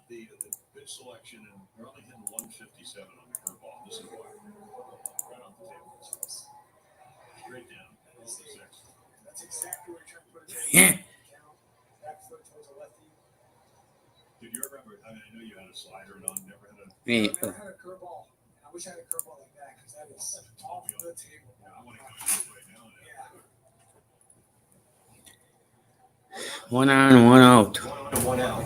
the pitch selection, and we're only hitting 157 on the curveball. This is why. Right off the table. Straight down. That's exactly what you're trying to put it in. Yeah. Back foot towards the lefty. Did you ever? I mean, I know you had a slider and on. Never had a. Yeah. I never had a curveball. And I wish I had a curveball like that because that is off the table. Yeah, I want to go right now. Yeah. 1 on, 1 out. 1 out.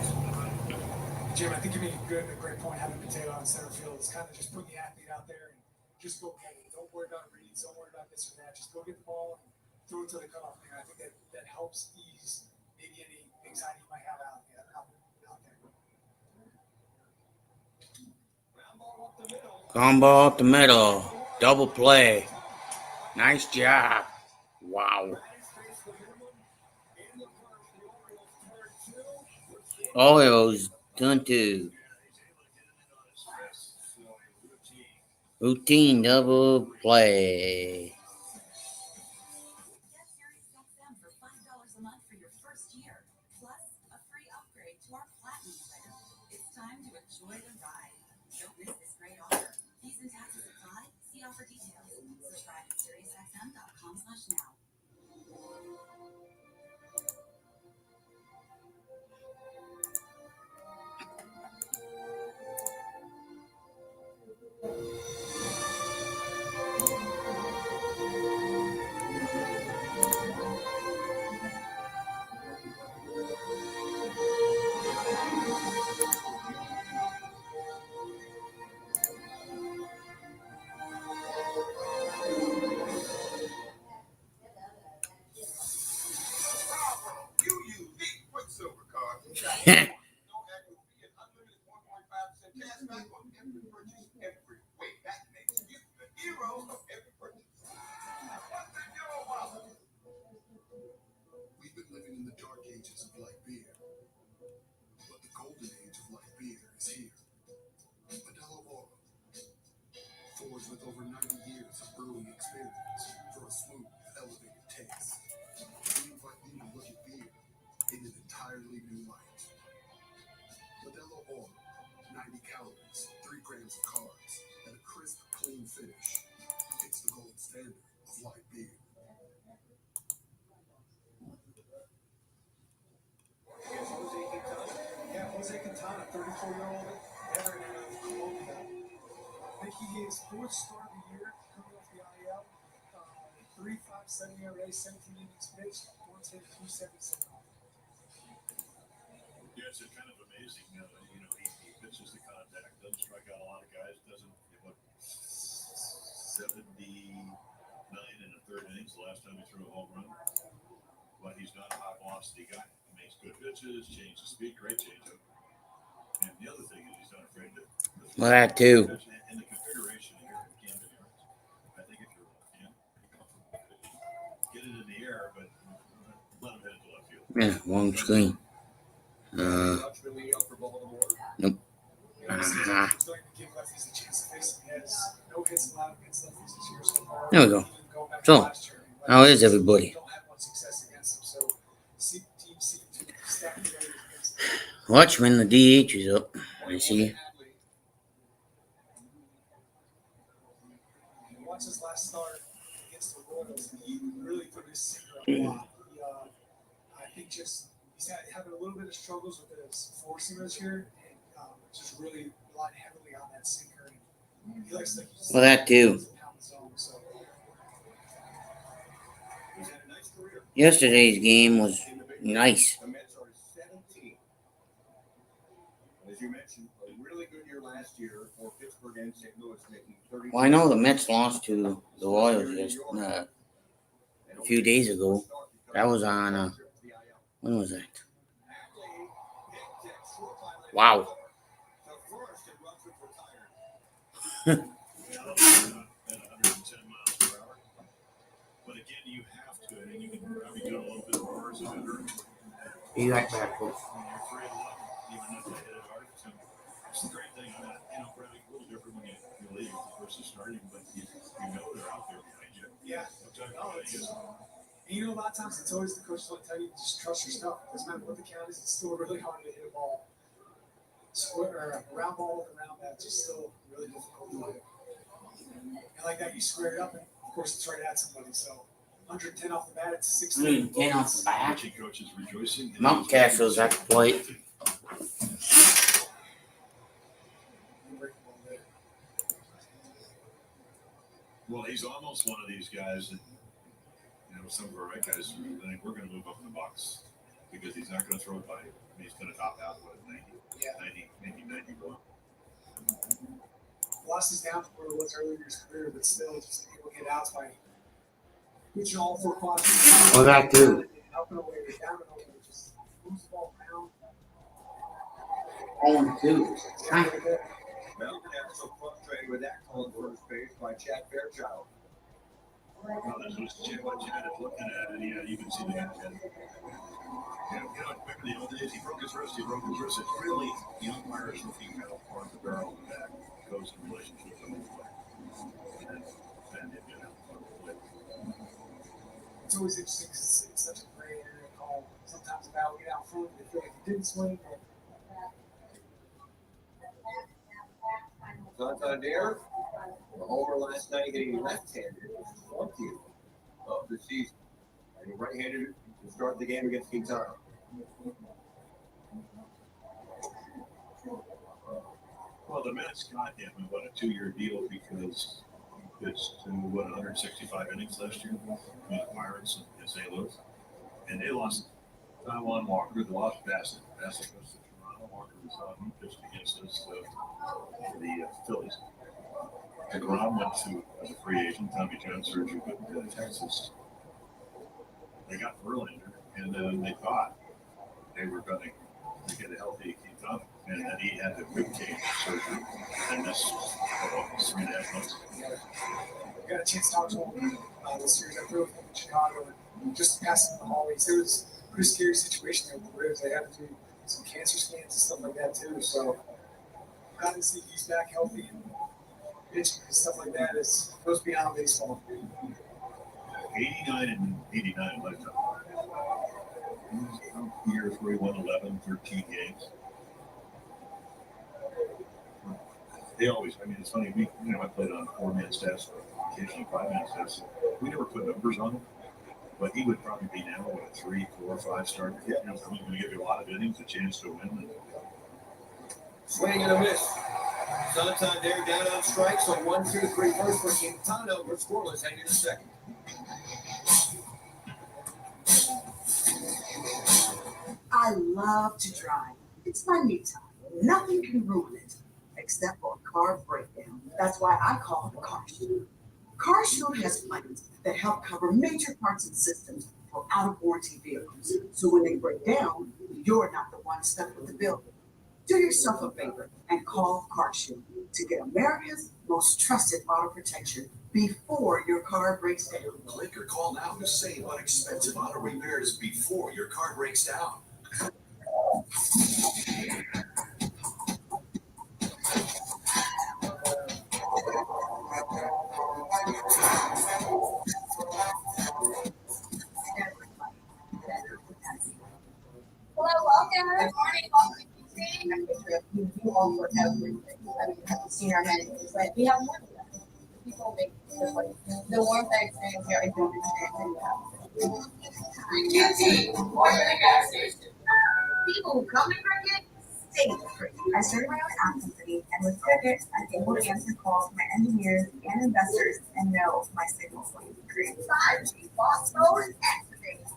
Jim, I think you made a great point having Mateo on center field. It's kind of just putting the athlete out there and just go get it. Don't worry about reads. Don't worry about this or that. Just go get the ball and throw it to the cutoff man. I think that helps ease maybe any anxiety you might have out there. Ground ball up the middle. Double play. Nice job. Wow. Orioles done to routine double play. Get SiriusXM for $5 a month for your first year, plus a free upgrade to our Platinum plan. It's time to enjoy the ride. Don't miss this great offer. Fees and taxes apply. See offer details. Subscribe at SiriusXM.com/now. We've been living in the dark ages of light beer, but the golden age of light beer is here. Oro, forged with over 90 years of brewing experience for a smooth, elevated taste. We invite you to look at beer in an entirely new light. Oro, 90 calories, 3 grams of carbs, and a crisp, clean finish. It's the gold standard of light beer. Jose Quintana, 34-year-old veteran out of Colombia. I think he is fourth start of the year coming off the IL. 3.57 ERA, 17 innings pitched, 110, 277. Yeah, it's kind of amazing. He pitches the contact, doesn't strike out a lot of guys, doesn't, 79 in the third innings, the last time he threw a home run. But he's not a high velocity guy. He makes good pitches, changes speed, great changeup. And the other thing is he's not afraid to. Well, that too. And the configuration here in Camden Yards, I think if you're get it in the air, but let him hit it to left field. Yeah, wrong screen. Nope. There we go. So, how is everybody? Watchman, the DH is up. I see. Watch his last start against the Royals. He really put his sinker a lot. I think just he's having a little bit of struggles with his four seamers here, and just really relying heavily on that sinker. And he likes to. Well, that too. Yesterday's game was nice. The Mets are 17. As you mentioned, a really good year last year for Pittsburgh and St. Louis, making 30. Well, I know the Mets lost to the Royals a few days ago. That was on, when was that? Wow. Be right back, folks. It's the great thing about it. Probably a little different when you leave versus starting, but you know they're out there behind you. Yeah. A lot of times it's always the coach will tell you just trust your stuff. It doesn't matter what the count is, it's still really hard to hit a ball. square or a round ball with a round bat, just still really difficult to do. And like that, you square it up, and of course it's right at somebody. So 110 off the bat, it's 60. 110 off the bat. Pitching coach is rejoicing. Mount Castro's at the plate. Well, he's almost one of these guys that, some of our right guys, I think we're going to move up in the box because he's not going to throw it by him. He's going to top out with 90, Yeah. 90, maybe 91. Velocity's down from where it was earlier in his career, but still, just able to get outs by pitching all 4 quadrants. Well, that too. Up and away, down and away, just moves the ball around. 0-2. Huh? Well, so frustrated with that call at first base by Chad Fairchild. Well, this was what Chad is looking at, and you can see the guy. Remember the old days, he broke his wrist. It's really the umpires looking kind of part of the barrel and back goes in relationship to the play. And it got out on the play. It's always interesting because it's such a gray area call. Sometimes a bat will get out front and they feel like he didn't swing. Santander, the homer last night hitting left-handed, 20th of the season. And right-handed to start the game against Quintana. Well, the Mets got him in a 2-year deal because he pitched to 165 innings last year with the Pirates and St. Louis, and they lost Taiwan Walker. They lost Bassett. Bassett goes to Toronto. Walker was on. He pitched against us the Phillies. DeGrom went to as a free agent. Tommy John surgery with Texas. They got Verlander, and then they thought they were going to get a healthy Quintana. And then he had the rib cage surgery, and this 3.5 months. I got a chance to talk to him this series. I drove him in Chicago and just passing the hallways. It was a pretty scary situation there with the ribs. They had to do some cancer scans and stuff like that too. So glad to see he's back healthy and pitching and stuff like that. Goes beyond baseball. 89 and 89 lifetime. Years where he won 11, 13 games. They always, it's funny, I played on 4-man staffs, occasionally 5-man staffs. We never put numbers on him, but he would probably be now a 3, 4, 5 starter. Yeah, he's going to give you a lot of innings, a chance to win. Swing and a miss. Santander down on strikes on 1-2-3 first for Quintana. We're scoreless heading into second. I love to drive. It's my me time. Nothing can ruin it except for a car breakdown. That's why I call Car Shield. Car Shield has plans that help cover major parts and systems for out-of-warranty vehicles. So when they break down, you're not the one stuck with the bill. Do yourself a favor and call Car Shield to get America's most trusted auto protection before your car breaks down. Click or call now to save on expensive auto repairs before your car breaks down. Hello, welcome. Good morning. Welcome to you all for everything. Have seen our amenities, but we have more than that. People make the place. The warmth I experience here, I don't experience anywhere else. More than a gas station. People who come and Cricket stay with Cricket. I started my own app company, and with Cricket, I'm able to answer calls from my engineers and investors and know my signals when to create 5G, boss mode, and activate.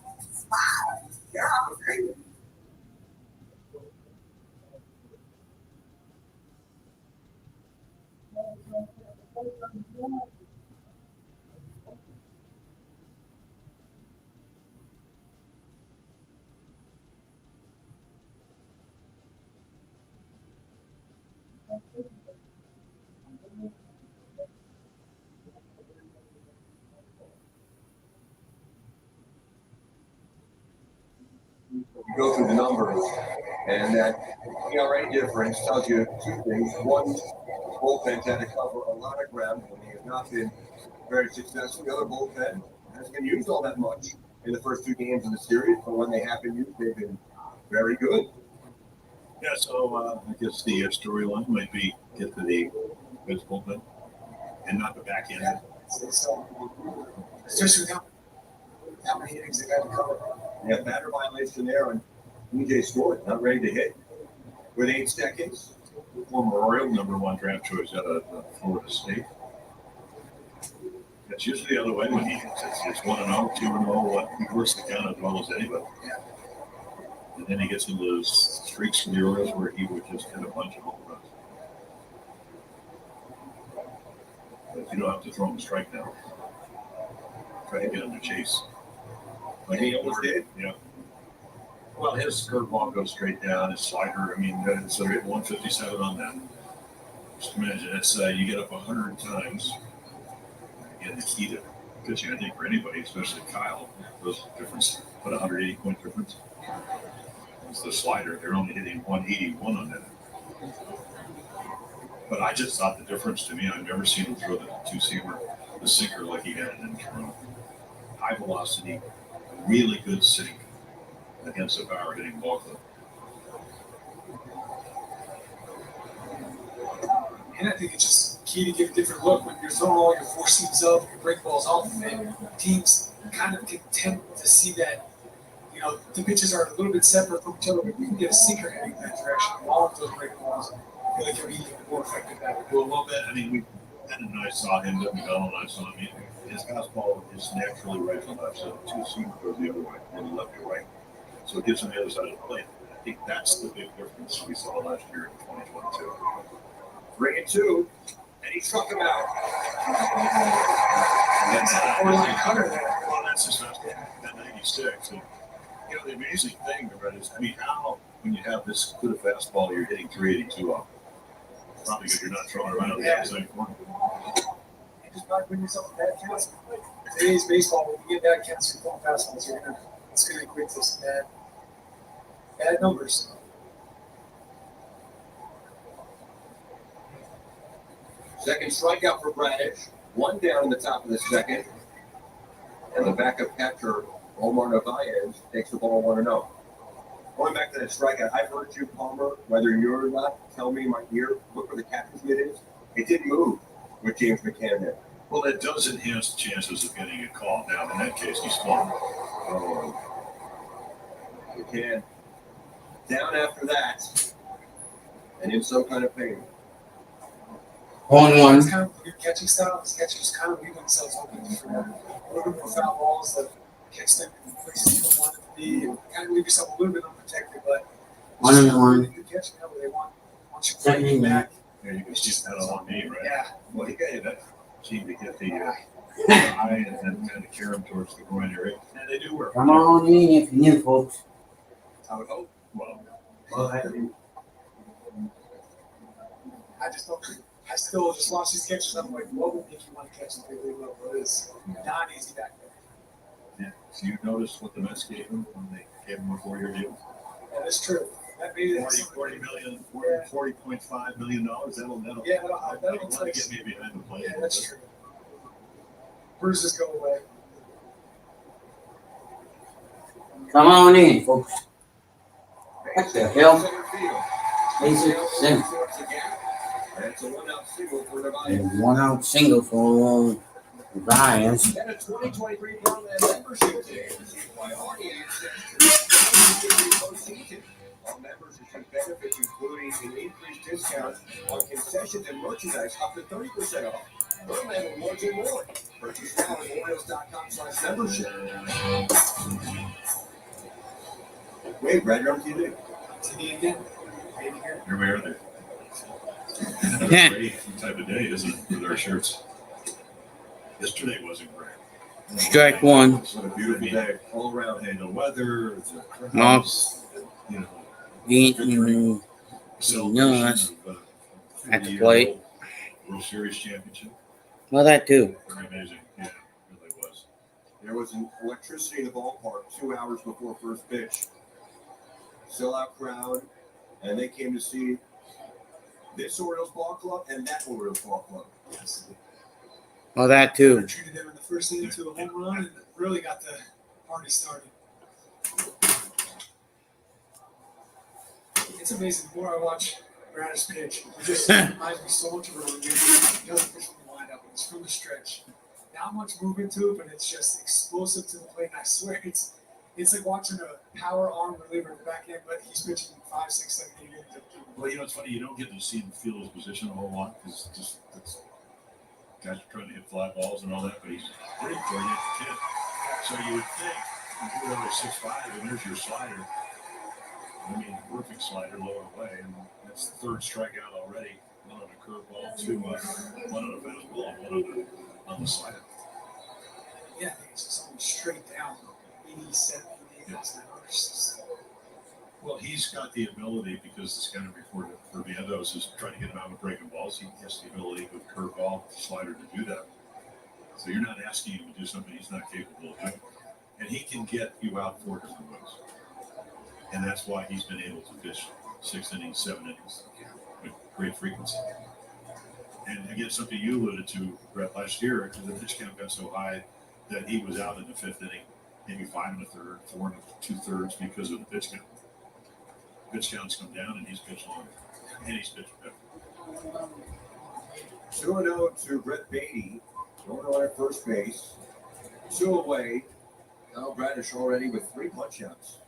Wow, you're off with Cricket. You go through the numbers, and that ERA difference tells you two things. One, bullpen had to cover a lot of ground when they have not been very successful. The other bullpen hasn't been used all that much in the first 2 games of the series, but when they have been used, they've been very good. Yeah, so I guess the storyline might be get to the Mets bullpen and not the back end. So, especially now, how many innings they got to cover. Yeah, batter violation there on DJ Stewart, not ready to hit with 8 seconds. Former Oriole, #1 draft choice out of Florida State. It's usually the other way when he hits. It's 1-0, 2-0. He works the count as well as anybody. And then he gets into those streaks for the Orioles where he would just hit a bunch of home runs. But you don't have to throw him a strike now. Try to get him to chase. Like he almost did. Yeah. Well, his curveball goes straight down. His slider, I mean, so he hit 157 on that. Just imagine it's you get up 100 times. Again, the key to pitching, I think, for anybody, especially Kyle, those difference, put 180-point difference. It's the slider. They're only hitting 181 on that. But I just thought the difference to me, I've never seen him throw the two-seamer, the sinker like he had in Toronto. High velocity, really good sink against a power hitting ball club. And I think it's just key to get a different look when you're throwing all your four seams up, your break balls off, and teams kind of can tend to see that, you know, the pitches are a little bit separate from each other, but we can get a sinker heading in that direction. All of those break balls, I feel like can be even more effective that way. Well, a little bit. I mean, Ed and I saw him, McDonald and I saw him. His fastball is naturally right to left, so the two-seamer goes the other way, and left to right. So it gives him the other side of the plate. I think that's the big difference we saw last year in 2022. 3-2, and he struck him out. That's a four-line cutter there. Well, that's just not that 96. And, you know, the amazing thing about it is, I mean, how, when you have this good a fastball, you're hitting 382 off. Probably because you're not throwing around on the outside corner. You just not win yourself a bad counts. Today's baseball, when you get bad counts, you're throwing fastballs, it's going to equate to some bad numbers. Second strikeout for Bradish. 1 down in the top of the second. And the backup catcher, Omar Narvaez, takes the ball 1-0. Going back to that strikeout, I've heard you, Palmer, whether you're or not, tell me in my ear, look where the catcher's mitt is. It didn't move with James McCann there. Well, that does enhance the chances of getting a call. Now, in that case, he's flung. McCann down after that. And in some kind of pain. 1-1. It's kind of your catching style. His catchers kind of leave themselves open for a little bit more foul balls that catch them in places you don't want it to be, and kind of leave yourself a little bit unprotected. But 1-1. good catching now where they want you Second to back. Yeah, you can just that on me, right? Yeah. Well, he got that team to get the eye and then kind of carry him towards the groin area. And they do work. Come on in if you're new, folks. I would hope. Well, I just don't. I still just watch these catches. I'm like, what would make you want to catch them really well? But it's not easy back there. yeah. So you noticed what the Mets gave him when they gave him a 4-year deal? That is true. That maybe that's $40.5 million. That'll yeah, that'll that'll want to get me behind the plate. Yeah, that's true. Bruises go away. Come on in, folks. What the hell? Center field. Basic center. That's a 1-out single for Narvaez. And 1-out single for Ryan. And a 2023 Parliament membership day received by audience postseason. All members receive benefits including an increased discount on concessions and merchandise up to 30% off. Parliament Awards and more. Purchase now at Orioles.com/membership. Wait, Red Drum TV. TV again. Maybe here. Here we are there. Yeah. Great type of day, isn't it, with our shirts? Yesterday wasn't great. Strike one. It's a beautiful day all around. Hey, the weather, the No. crowds, you know, No, celebration that's of at the 30-year plate. World Series championship. Well, that too. Very amazing. Yeah, it really was. There was an electricity in the ballpark 2 hours before first pitch. Sellout crowd, and they came to see this Orioles ball club and that Orioles ball club. Well, that too. Treated them in the first inning to a home run and really got the party started. it's amazing. The more I watch Bradish pitch, it just reminds me so much of Rowan. He doesn't pitch from the lineup, it's from the stretch. Not much movement to it, but it's just explosive to the plate. And I swear it's like watching a power arm reliever in the back end, but he's pitching 5, 6, 7, 8 innings. Well, it's funny. You don't get to see him feel his position a whole lot because that's guys are trying to hit fly balls and all that, but he's pretty coordinated kid. So you would think you go over 6'5", and there's your slider. I mean, perfect slider, lower away, and that's the third strikeout already. One on a curveball, one on a fastball, and one on the slider. Yeah, I think it's just almost straight down, 87, 88 miles an hour. Well, he's got the ability, because the scouting report for Vientos is trying to get him out with breaking balls. He has the ability with curveball, slider to do that. So you're not asking him to do something he's not capable of doing. And he can get you out 4 different ways. And that's why he's been able to pitch 6 innings, 7 innings with great frequency. And again, something you alluded to, Brett, last year, the pitch count got so high that he was out in the 5th inning, maybe 5 1/3, 4 2/3 because of the pitch count. Pitch counts come down, and he's pitched longer, and he's pitched better. 2-0 to Brett Beatty, going on at first base. 2 away. Now Bradish already with 3 punch-outs.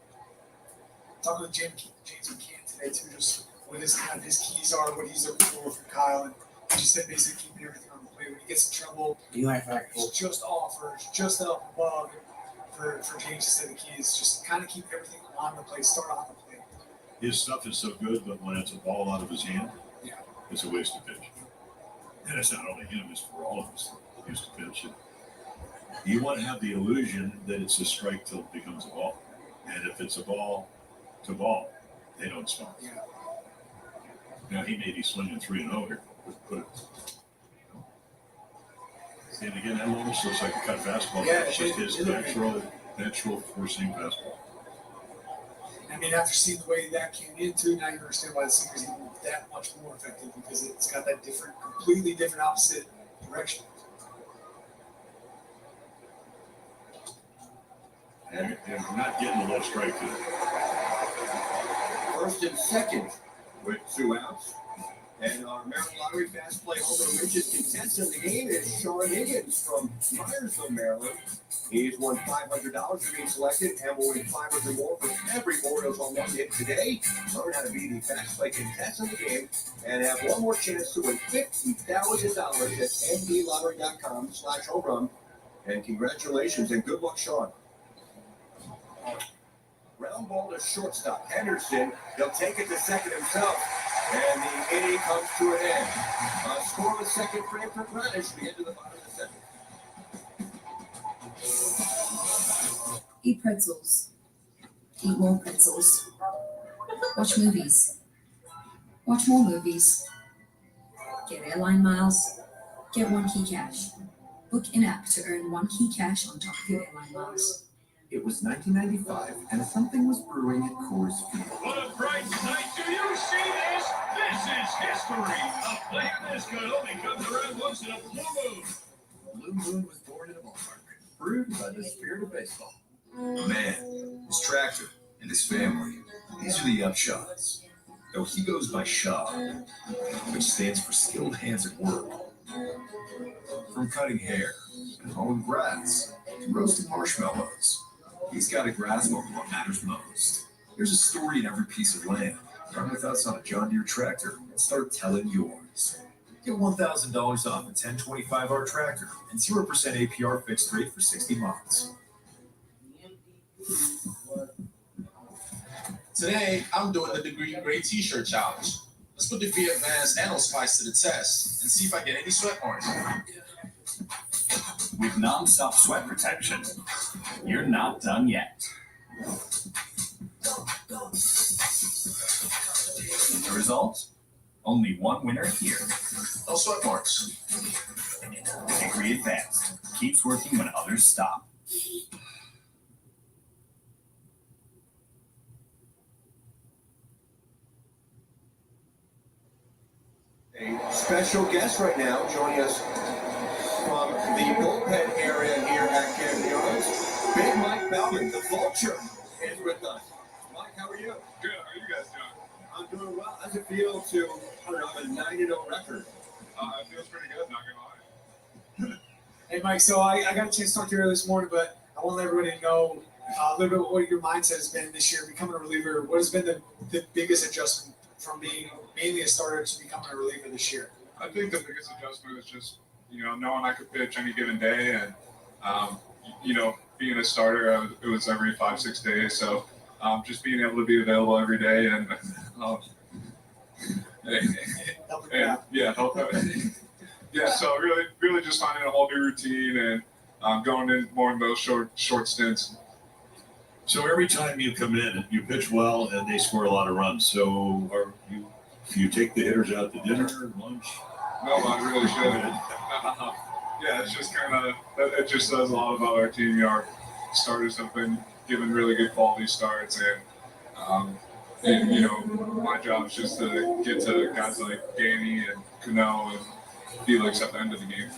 Talking with James McCann today too, just what his keys are, what he's looking for Kyle, and he just said basically keeping everything on the plate. When he gets in trouble, it's just off or it's just up above. For James to say the key is just kind of keep everything on the plate, start on the plate. His stuff is so good, but when it's a ball out of his hand, it's a waste of pitch. And it's not only him; it's for all of us that used to pitch. You want to have the illusion that it's a strike till it becomes a ball, and if it's a ball to ball, they don't swing. Yeah. Now he may be swinging 3-0 here, but and again, that almost looks like a cut fastball. Yeah, it's just his natural four-seam fastball. I mean, after seeing the way that came into, now you understand why the sinker's even that much more effective because it's got that completely different opposite direction. And not getting a low strike to it. First and second with 2 outs. And our Maryland Lottery Fast Play Home Run Richest contestant in the game is Sean Higgins from Myersville, Maryland. He's won $500 for being selected and will win $500 more for every Orioles home run hit today. Learn how to be the Fast Play contestant of the game and have one more chance to win $50,000 at ndlottery.com/home run. And congratulations and good luck, Sean. Ground ball to shortstop Henderson. He'll take it to second himself. And the inning comes to an end. Scoreless second frame for Bradish. We get to the bottom of the 7th. Eat pretzels. Eat more pretzels. Watch movies. Watch more movies. Get airline miles. Get 1 key cash. Book in-app to earn 1 key cash on top of your airline miles. It was 1995, and something was brewing at Coors Field. What a bright sight! Do you see this? This is history! A player this good only comes around once in a blue moon. Blue Moon was born in a ballpark, brewed by the spirit of baseball. A man, his tractor, and his family. These are the Upshaws. Though he goes by Shaw, which stands for skilled hands at work. From cutting hair and mowing grass to roasting marshmallows, he's got a grasp over what matters most. There's a story in every piece of land. Run with us on a John Deere tractor and start telling yours. Get $1,000 off a 1025R tractor and 0% APR fixed rate for 60 months. Today, I'm doing the Degree Grade T-shirt challenge. Let's put the V Advanced Nano Spice to the test and see if I get any sweat marks. With non-stop sweat protection, you're not done yet. The result? Only one winner here. No sweat marks. Degree Advanced keeps working when others stop. A special guest right now joining us from the bullpen area here at Camden Yards. Big Mike Bellman, the Vulture, is with us. Mike, how are you? Good. How are you guys doing? I'm doing well. How's it feel to, I don't know, have a 9-0 record? It feels pretty good, not gonna lie. Hey, Mike, so I got a chance to talk to you earlier this morning, but I want everybody to know a little bit what your mindset has been this year, becoming a reliever. What has been the biggest adjustment from being mainly a starter to becoming a reliever this year? I think the biggest adjustment is just, knowing I could pitch any given day and, being a starter, it was every 5-6 days. So just being able to be available every day and, help out. Yeah, so really just finding a whole new routine and going in more in those short stints. So every time you come in, you pitch well and they score a lot of runs. So do you take the hitters out to dinner, lunch? No, I really should. Yeah, it's just it just says a lot about our team. Our starters have been given really good quality starts, and my job is just to get to guys like Danny and Cano and Felix at the end of the game.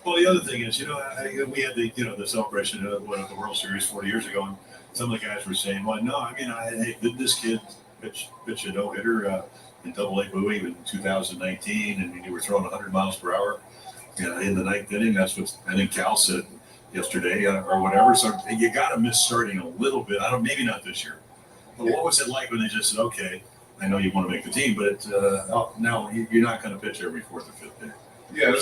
Well, the other thing is, we had the celebration of the World Series 40 years ago, and some of the guys were saying, "Well, no, did this kid pitch a no hitter in Double-A Bowie in 2019, and you were throwing 100 miles per hour in the ninth inning?" That's what I think Cal said yesterday or whatever. So you got to miss starting a little bit. Maybe not this year, but what was it like when they just said, "Okay, I know you want to make the team, but now you're not going to pitch every fourth or fifth day"? Yeah, it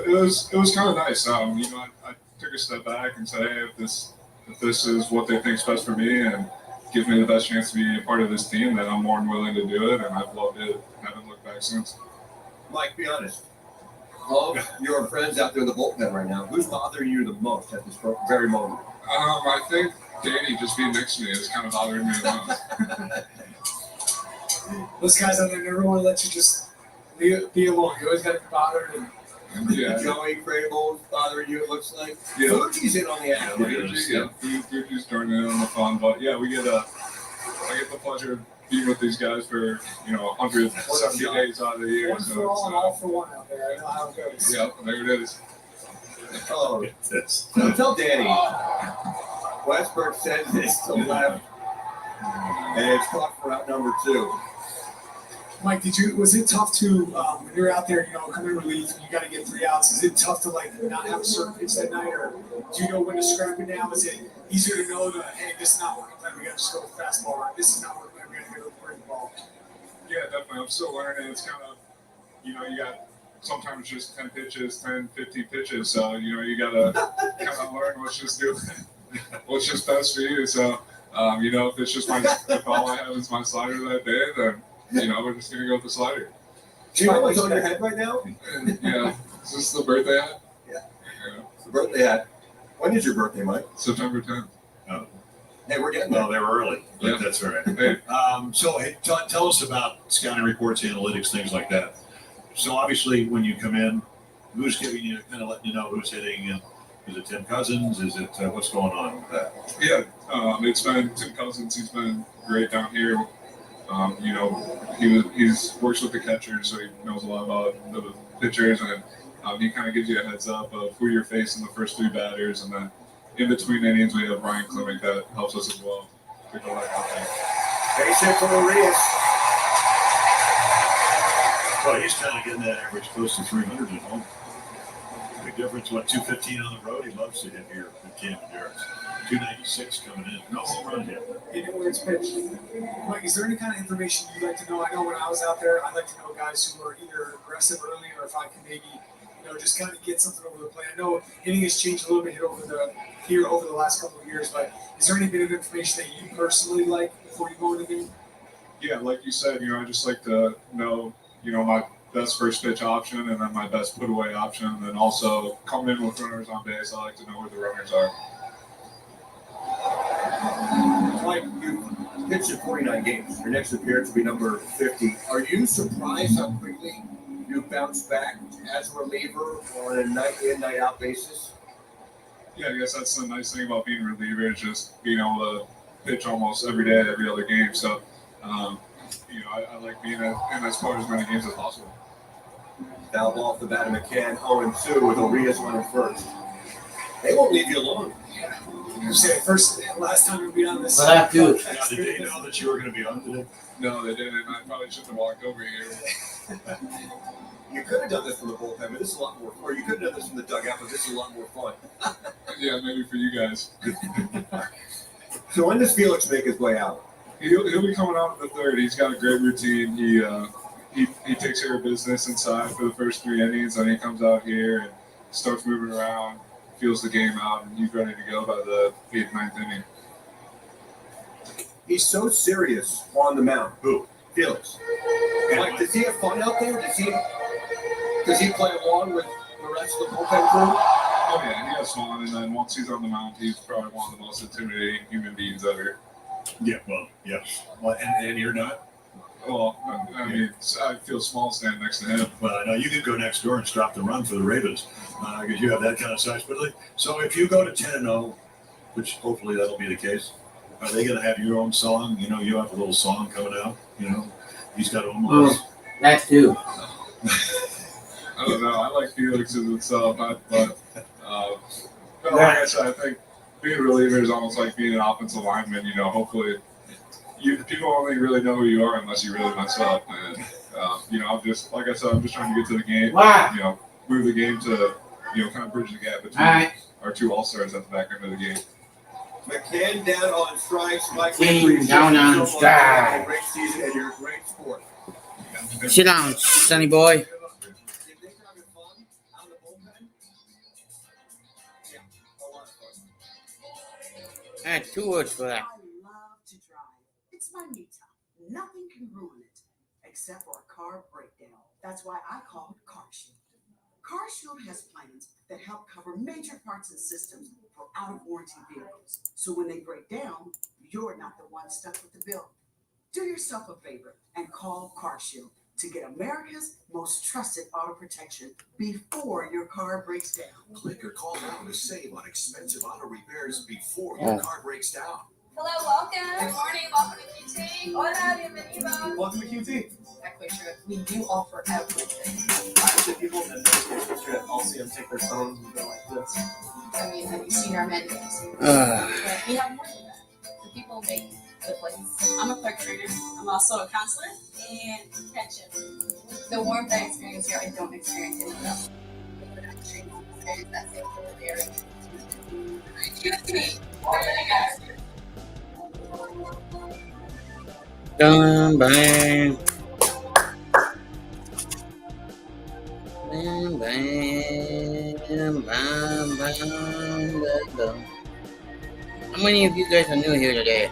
was kind of nice. I took a step back and said, "Hey, if this is what they think is best for me and gives me the best chance to be a part of this team, then I'm more than willing to do it." And I've loved it. Haven't looked back since. Mike, be honest. All your friends out there in the bullpen right now, who's bothering you the most at this very moment? I think Danny just being next to me is kind of bothering me the most. Those guys out there never want to let you just be alone. You always got to be bothered. And Joey Crable's bothering you, it looks like. Yeah. Fuji's in on the action. Fuji's joining in on the fun, but yeah, I get the pleasure of being with these guys for 170 days out of the year. One for all and all for one out there. I know how it goes. Yeah, there it is. Oh, so tell Danny. Westbrook sends this to left, and it's caught for out number 2. Mike, was it tough to when you're out there, coming in relief and you got to get 3 outs? Is it tough to not have a certain pitch that night, or do you know when to scrap it down? Is it easier to know that, hey, this is not working, then we got to just go with fastball, or this is not working, then we got to go with breaking ball? Yeah, definitely. I'm still learning. It's kind of, you got sometimes just 10 pitches, 10, 15 pitches. So, you got to kind of learn what's just best for you. So, if it's just if all I have is my slider that day, then, we're just going to go with the slider. Do you know what's on your head right now? Yeah. Is this the birthday hat? Yeah. It's the birthday hat. When is your birthday, Mike? September 10th. Oh. Hey, we're getting there. Well, they were early. Yeah. That's all right. Hey. So tell us about scouting reports, analytics, things like that. So obviously, when you come in, who's giving you, kind of letting you know who's hitting? Is it Tim Cousins? Is it what's going on with that? Yeah, it's been Tim Cousins. He's been great down here. He's works with the catchers, so he knows a lot about the pitchers, and he kind of gives you a heads up of who you're facing the first 3 batters, and then in between innings we have Brian Klimek that helps us as well. Take a look out there. Base hit for Urias. Well, he's kind of getting that average close to 300 at home. Big difference. 215 on the road. He loves to hit here at Camden Jarrett's. 296 coming in. No home run yet. You know where it's pitched. Mike, is there any kind of information you'd like to know? I know when I was out there, I'd like to know guys who are either aggressive early, or if I can maybe, just kind of get something over the plate. I know hitting has changed a little bit over the last couple of years, but is there any bit of information that you personally like before you go in the game? Yeah, like you said, I just like to know, my best first pitch option and then my best put away option, and then also coming in with runners on base, I like to know where the runners are. Mike, you pitched in 49 games. Your next appearance will be number 50. Are you surprised how quickly you bounced back as a reliever on a night-in, night-out basis? Yeah, I guess that's the nice thing about being a reliever, is just being able to pitch almost every day, every other game. So, I like being in as far as many games as possible. Foul ball off the bat of McCann, 0-2 with Urias running first. They won't leave you alone. You say last time we'd be on this. Well, that too. Now, did they know that you were going to be on today? No, they didn't. I probably shouldn't have walked over here. You could have done this from the bullpen, but this is a lot more. Or you could have done this from the dugout, but this is a lot more fun. Yeah, maybe for you guys. So when does Felix make his way out? He'll be coming out in the third. He's got a great routine. He takes care of business inside for the first 3 innings, and he comes out here and starts moving around, feels the game out, and he's ready to go by the 8th, 9th inning. He's so serious on the mound. Who? Felix. Like, does he have fun out there? Does he play along with the rest of the bullpen crew? Oh yeah, he has fun, and then once he's on the mound, he's probably one of the most intimidating human beings ever. Yeah, well, yeah. Well, and you're not? Well, I mean, I feel small standing next to him. Well, I know you could go next door and stop the run for the Ravens because you have that kind of size. But so if you go to 10-0, which hopefully that'll be the case, are they going to have your own song? You know, you have a little song coming out. You know, he's got almost. That too. I don't know. I like Felix's and stuff, but like I said, I think being a reliever is almost like being an offensive lineman. You know, hopefully, people only really know who you are unless you really mess up. And you know, I'm just like I said, I'm just trying to get to the game. Wow. You know, move the game to kind of bridge the gap between our 2 all-stars at the back end of the game. McCann down on strikes. Mike Team down on strikes. Great season, and you're a great sport. Sit down, Sonny boy. I had 2 words for that. I love to drive. It's my me time. Nothing can ruin it except for a car breakdown. That's why I call it CarShield. CarShield has plans that help cover major parts and systems for out-of-warranty vehicles. So when they break down, you're not the one stuck with the bill. Do yourself a favor and call CarShield to get America's most trusted auto protection before your car breaks down. Click or call now to save on expensive auto repairs before your car breaks down. Hello, welcome. Good morning, welcome to QT. Hola, bienvenido. Welcome to QT. Exactly true. We do offer everything. I see people that I'll see them take their phones and go like this. I mean, have you seen our menus? Uh. But we have more than that. The people make the place. I'm a clerk trainer. I'm also a counselor and catch-up. The warmth I experience here, I don't experience anywhere else. I would actually experience that same familiarity. QT. Dun, bang. Bang, bang, bang, bang, bang, bang. How many of you guys are new here today?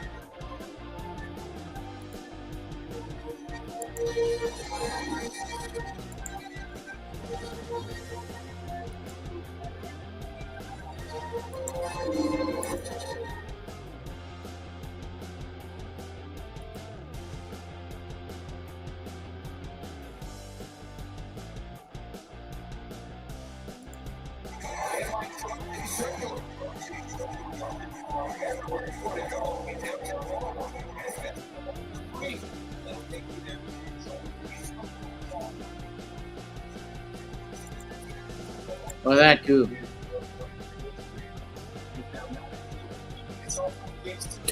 Well, that too.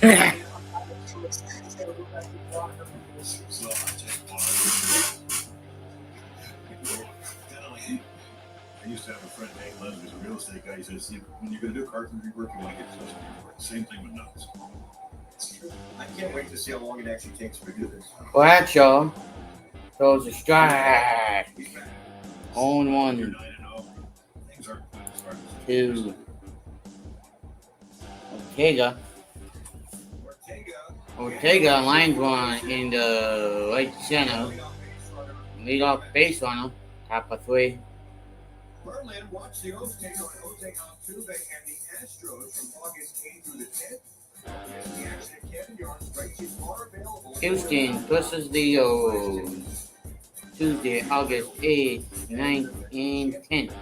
I used to have a friend named Len who's a real estate guy. He says, when you're going to do carpentry work, you want to get close to work. Same thing with nuts. I can't wait to see how long it actually takes to do this. Well, that y'all. Throws a strike. On 1. 2. Ortega line one in the right center. Lead off base runner. Top of 3. Birdland watched the O's take on Jose Altuve and the Astros from August 8th through the 10th. The action at Camden Yards races are available. Houston versus the O's. Tuesday, August 8th, 9th, and 10th.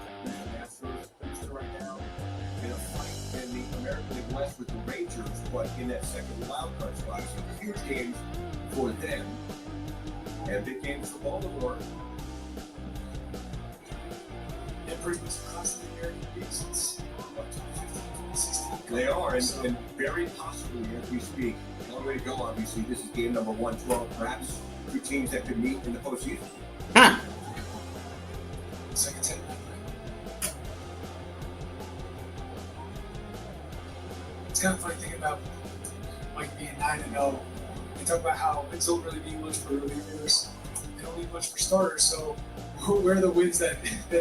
In the American League West with the Rangers, but in that second wild card spot. So huge games for them. And big games for Baltimore. Improvements across the area since 16. They are, and very possibly as we speak. Long way to go, obviously. This is game number 112. Perhaps two teams that could meet in the postseason. Huh. Second 10. It's kind of funny thinking about Mike being 9-0. They talk about how wins don't really mean much for relievers. They don't mean much for starters. So where are the wins that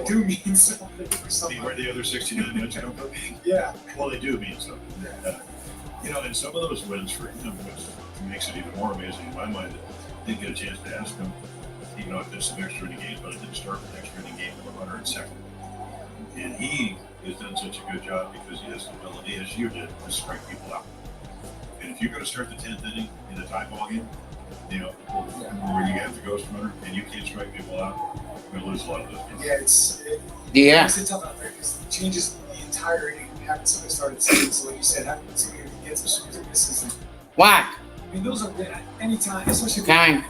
do mean something for somebody? Where the other 69 wins come from? Yeah. Well, they do mean something. And some of those wins for him, which makes it even more amazing in my mind, I didn't get a chance to ask him, even though I did some extra inning games, but I didn't start with extra inning game number 102nd. And he has done such a good job because he has the ability, as you did, to strike people out. And if you're going to start the 10th inning in a tie ball game, where you have the ghost runner and you can't strike people out, you're going to lose a lot of those games. Yeah, it's tough out there because it changes the entire inning having somebody start at second. So like you said, having somebody who gets as soon as it misses. And, Whack. I mean, those are at any time, especially Time.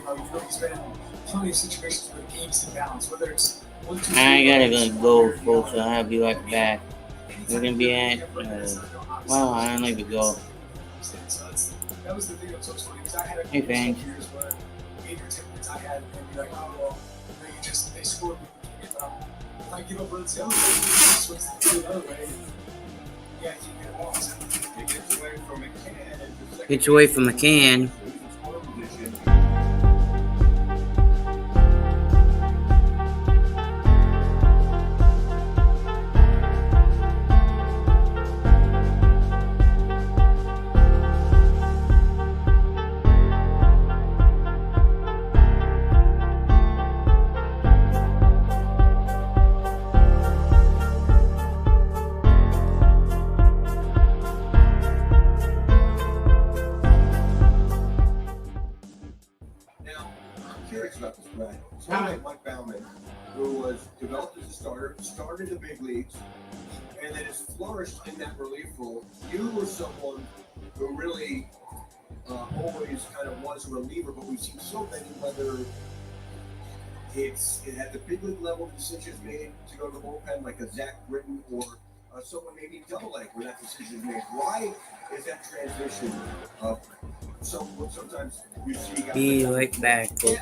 He's been in plenty of situations where the game's in balance, whether it's 1, 2, 3. I gotta go, folks. So I'll be right back. We're gonna be at. Well, I don't like to go. That was the thing that was so funny because I had a Hey, thanks. years where major tickets I had and be like, oh well, they scored. If I give up runs the other way, it swings the other way. Yeah, I can't get balls. It gets away from McCann. Gets away from McCann. Started the big leagues, and then has flourished in that relief role. You were someone who really always kind of was a reliever, but we've seen so many, whether it's at the big league level, decisions made to go to the bullpen, like a Zach Britton or someone maybe double-A where that decision is made. Why is that transition of sometimes you see guys? Be right back, folks.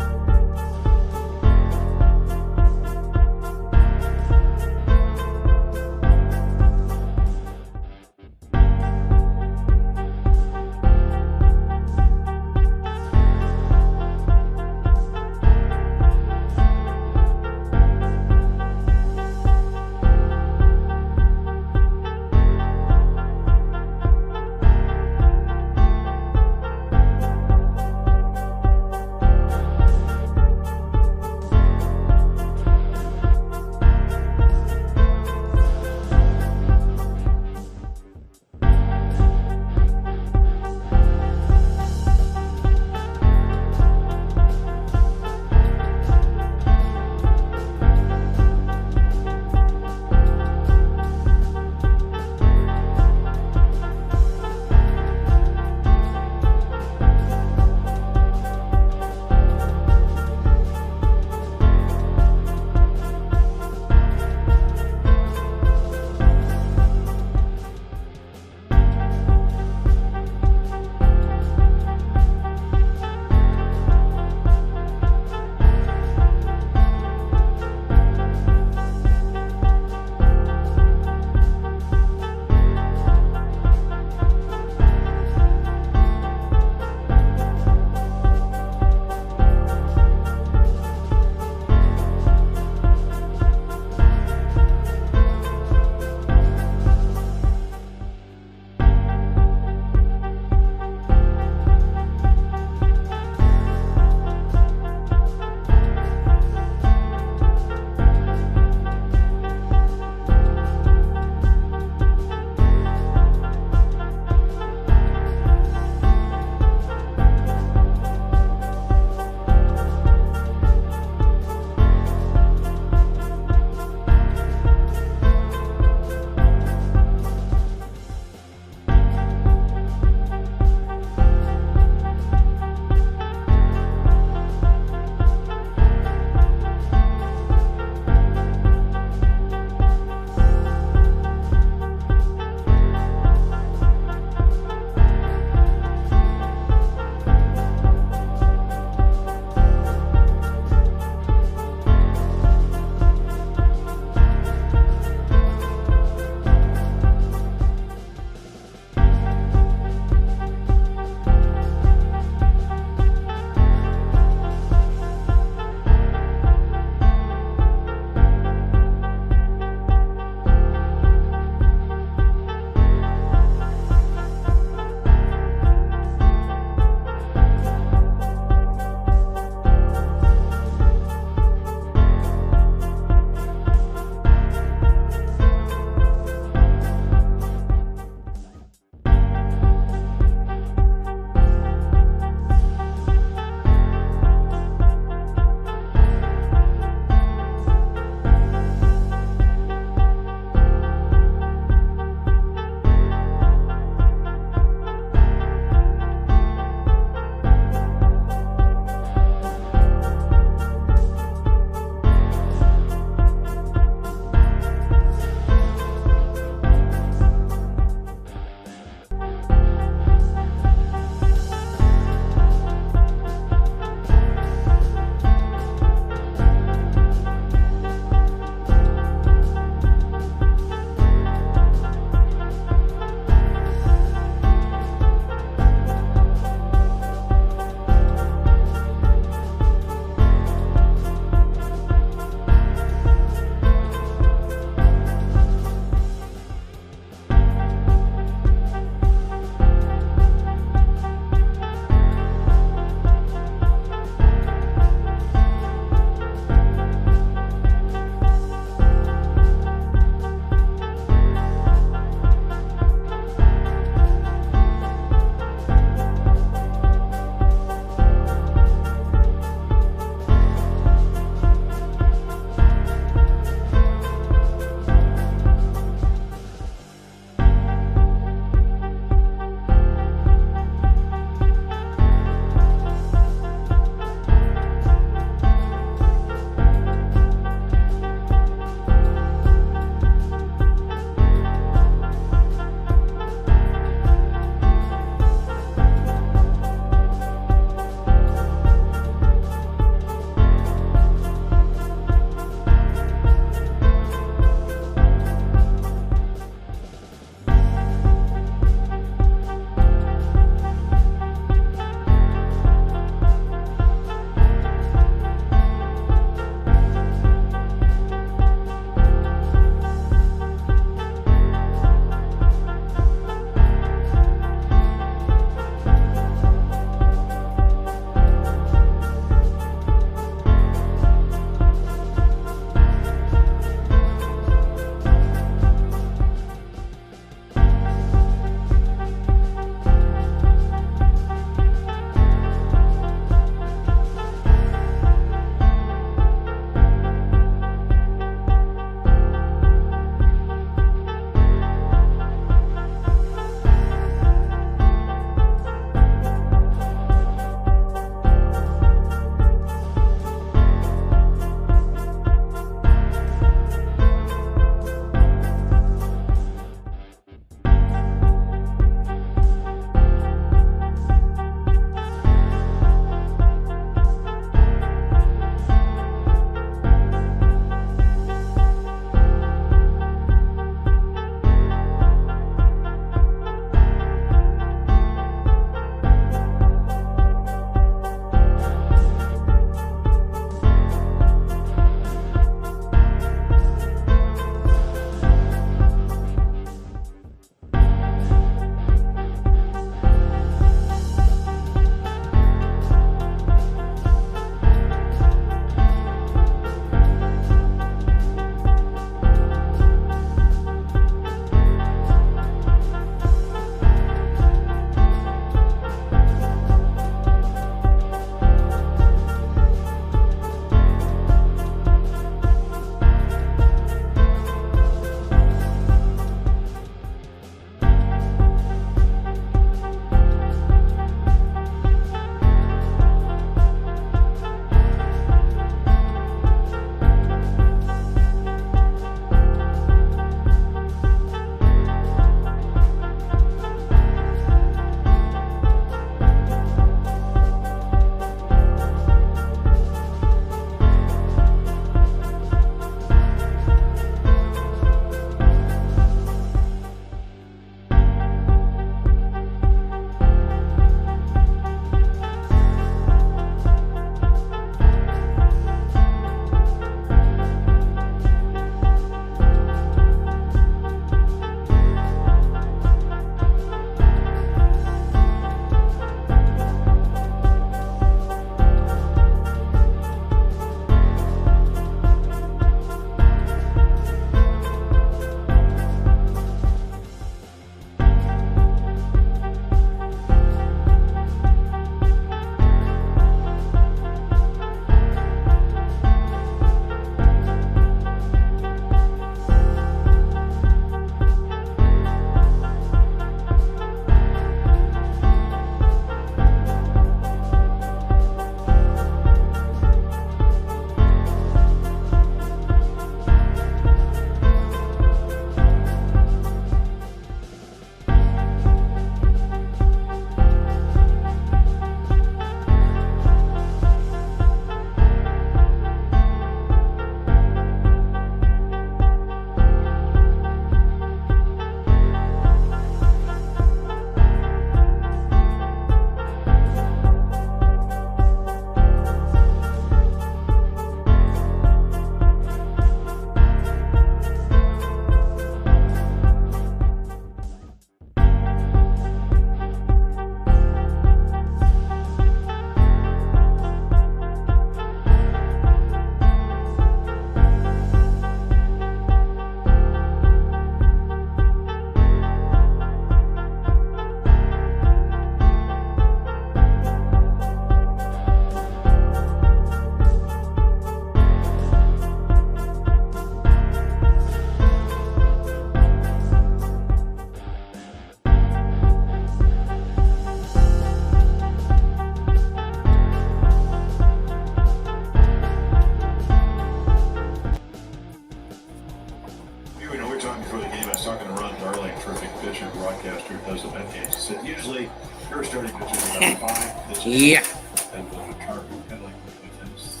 talking before the game. I was talking to Ron Darling, terrific pitcher, broadcaster, who does the Met games. He said usually your starting pitcher is about 5 pitches. Yeah. And the guitar, kind of like tennis,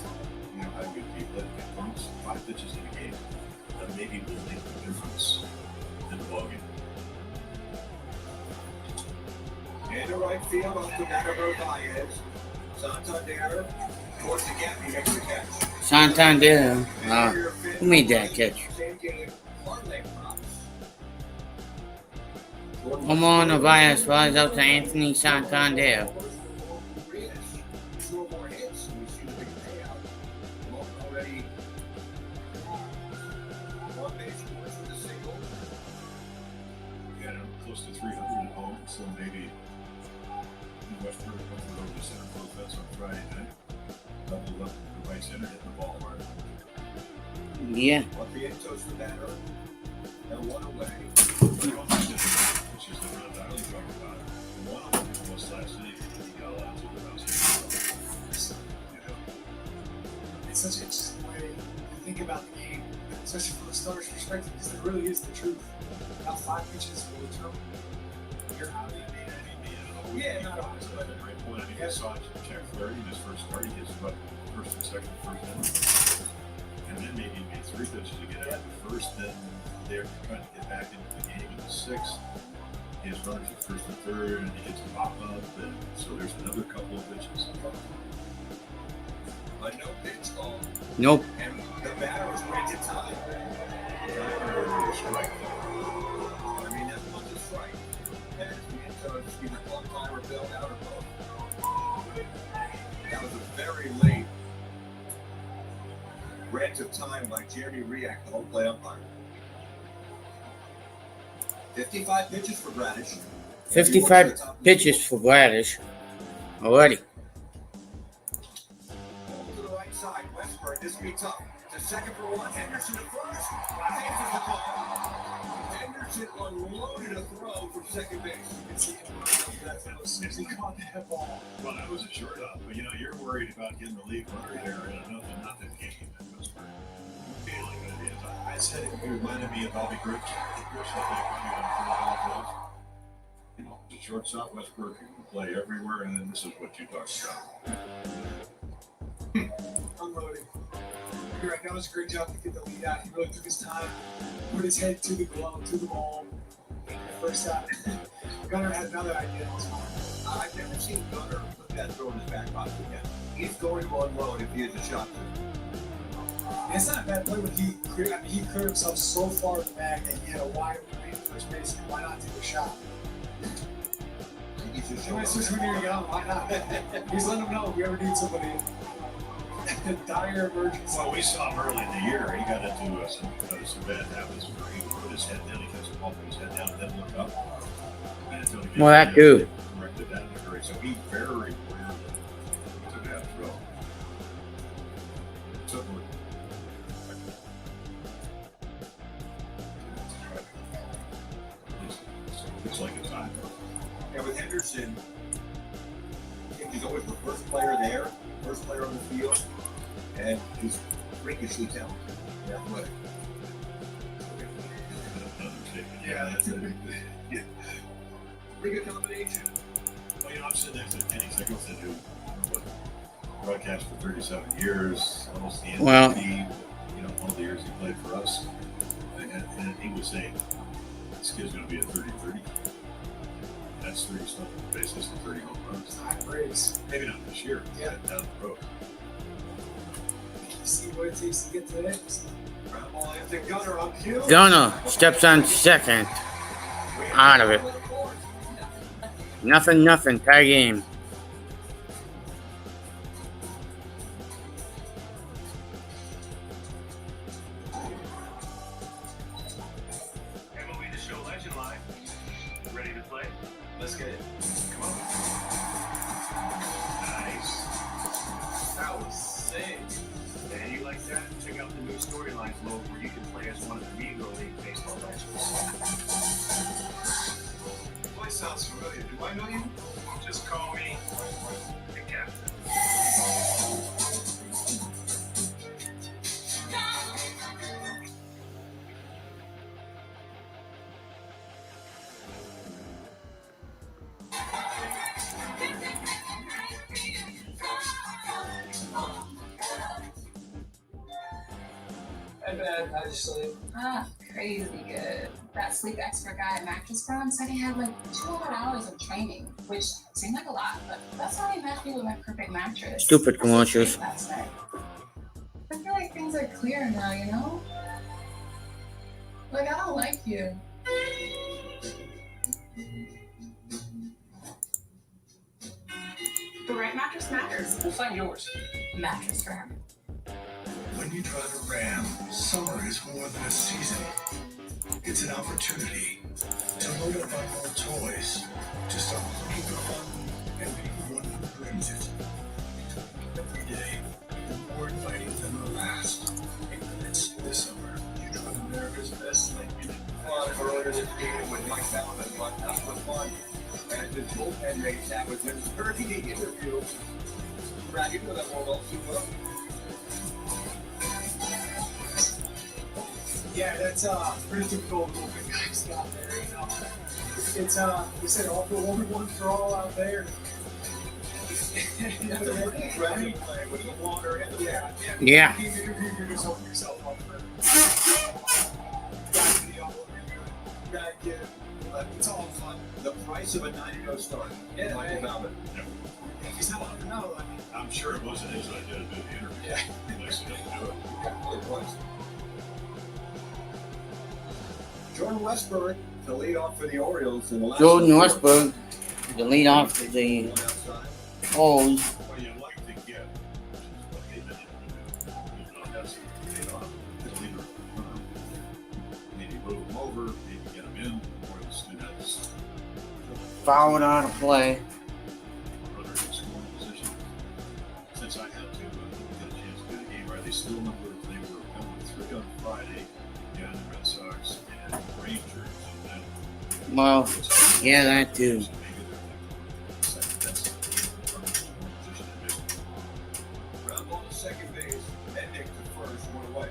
how good people hit points, 5 pitches in a game. That maybe will make the difference in the ballgame. And to right field off the batter of Baez. Santander towards the gap. He makes the catch. Santander. Who made that catch? Come on, Narvaez flies out to Anthony Santander. Close to 300 at home, so maybe Westbrook went over the center field fence on Friday night. Doubled up the right center, hit the ball hard. Yeah. Vientos the batter. And one away. Which is the Ron Darling talking about. One of them almost last inning. He got allowed to the bounce. It's such an interesting way to think about the game, especially from a starter's perspective, because it really is the truth. About 5 pitches will determine your how you made it. Yeah, not always, but at right point. I mean, I saw Jack Flaherty in his first start. He hits about first and second, and then maybe he made 3 pitches to get out of the first. Then they're trying to get back into the game in the 6th. He has runners at first and third, and he gets a pop up, and so there's another couple of pitches. But no pitch ball. Nope. And the batter was granted time. Strike. I mean, that was a strike. And Vientos either clock time or bailed out or both. That was a very late grant of time by Jeremy Riak, the home plate umpire. 55 pitches for Bradish. 55 pitches for Bradish. Already. To the right side, Westbrook. This will be tough. To second for one. Henderson to first. Answers the call. Henderson unloaded a throw from second base. You can see him as soon as he caught that ball. Well, that was a short up, but you're worried about getting the lead runner there in a nothing game. That was feeling good. I said it reminded me of Bobby Grich. The shortstop, Westbrook, can play everywhere, and then this is what you talked about. Unloading. You're right, that was a great job to get the lead out. He really took his time, put his head to the glove, to the ball. The first out. Gunnar had another idea. I've never seen Gunnar put that throw in his back pocket again. He's going to unload if he has a shot to. It's not a bad play when he cleared himself so far in the back that he had a wide open lane first base. Why not take a shot? He's just when you're young, why not? He's letting them know if we ever need somebody. Dire emergency. Well, we saw him early in the year. He got into some bad habits where he would put his head down, he catch the ball, put his head down, and then look up. Well, that dude. Corrected that in a hurry. So he very rarely took that throw. Looks like a time. Yeah, with Henderson, I think he's always the first player there, first player on the field, and he's freakishly talented. Yeah, athletic. Yeah, that's it. Yeah. Pretty good combination. Well, I'm sitting next to Kenny Singleton, who broadcast for 37 years, almost the MVP. Well, One of the years he played for us, and he was saying, "This kid's going to be a 30-30." That's 30 something bases and 30 home runs. High praise. Maybe not this year, Yeah. but down the road. See what it takes to get to that. Gunner on cue. Gunnar steps on second. Out of it. Nothing, tie game. MLB The Show Legend Live. Ready to play? Let's get it. Come on. Nice. That was sick. Man, you like that? Check out the new Storylines mode where you can play as one of the Negro League baseball legends. Voice sounds familiar. Do I know you? Just call me the Captain. bad. I just sleep. Ah, crazy good. That sleep expert guy at Mattress Firm said he had like 200 hours of training, which seemed like a lot, but that's how he matched me with my perfect mattress. Stupid commercials. Last night. I feel like things are clearer now, you know? Like, I don't like you. The right mattress matters. We'll find yours. Mattress Firm. When you drive a Ram, summer is more than a season. It's an opportunity to load up on more toys, to start looking for fun and be the one who brings it. Every day, the more inviting than the last. 8 minutes this summer, you drive America's best late unit. On earlier this game with Mike Bauman, but not for fun. And his bullpen race that was his 30-day interview. Brad, you know that world all too well. Yeah, that's pretty typical of open guys out there, you know. It's they said all for one for all out there. That's a pretty aggressive play with the water and the Yeah. You're just opening yourself up for gotta get it's all fun. The price of a 9-0 start. Yeah, Michael Bauman. If he's not on the no, I mean, I'm sure it wasn't his idea to do the interview. Yeah. Unless he doesn't do it. Yeah, it was. Jordan Westburg to lead off for the Orioles in the last. Jordan Westburg, the lead off for the O's. Well, you'd like to get, which is what they've been able to do. You know, that's paid off. Just leave it, maybe move them over, maybe get them in, or just do that. Just Fouled out of play. runner in scoring position. Since I had to get a chance to do the game, right? They still number they were coming 3 on Friday. Yeah, the Red Sox and Rangers, and then Well, yeah, that too. so maybe they're second best runner in scoring position in baseball. Ground ball to second base. Mendick to first, 1 away.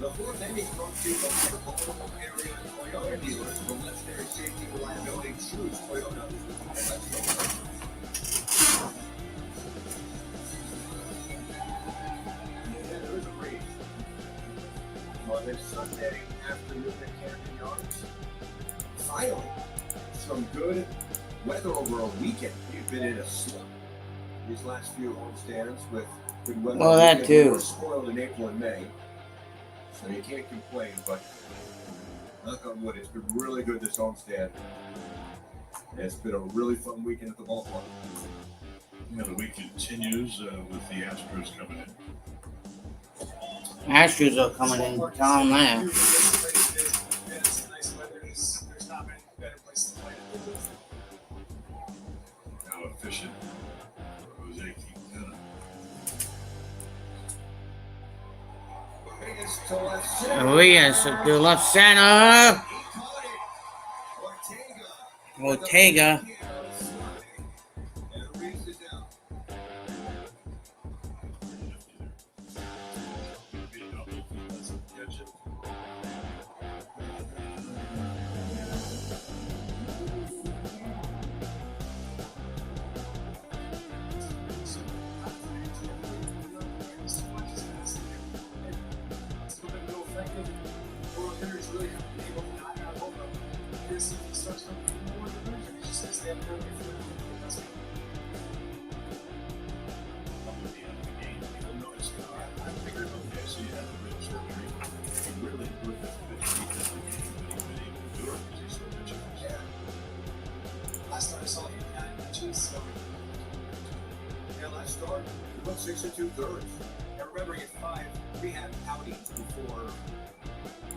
The fourth inning brought to you by the Baltimore area Toyota dealers for legendary safety reliability shoes. Toyota. And let's go. Yeah, there is a breeze. On this Sunday afternoon at Camden Yards. Finally, some good weather over a weekend. We've been in a slump these last few homestands with good weather. Well, that We too. were spoiled in April and May, so you can't complain. But knock on wood, it's been really good this homestand. It's been a really fun weekend at the ballpark. Yeah, the week continues with the Astros coming in. Astros are coming in town now. it's nice weather. There's not many better places to play than How efficient Jose Quintana. It's to left center. Oh yes, to left center. Ortega. And reads it down. Last time I saw him, 9 pitches, so Yeah, last start, he went 6 2/3. And remember, he had 5 rehab outings before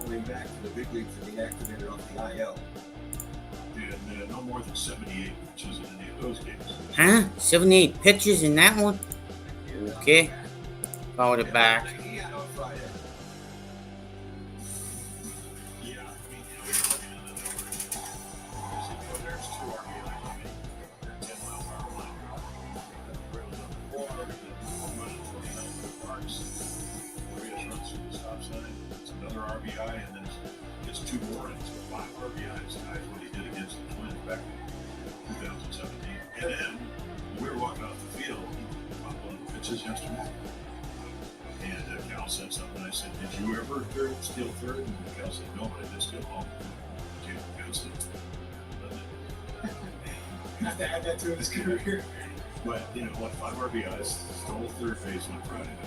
going back to the big leagues and being activated off the IL. And no more than 78 pitches in any of those games. Huh? 78 pitches in that one? Okay. Fouled it back. He had on Friday. Yeah, I mean, we're looking at the numbers. There's 2 RBIs. I mean, they're 10-mile-per-hour line. Rails on the water, home run at 29 for the Parks. Arias runs through the stop sign. It's another RBI, and then it's 2 more, and it's 5 RBIs. That's what he did against the Twins back in 2017. And then we were walking off the field on one of the pitches yesterday. Cal said something. I said, "Did you ever steal third?" And Cal said, "No, but I did steal home." Jim Johnson. Have to add that to his career. But you know what? 5 RBIs, stole third base on Friday night.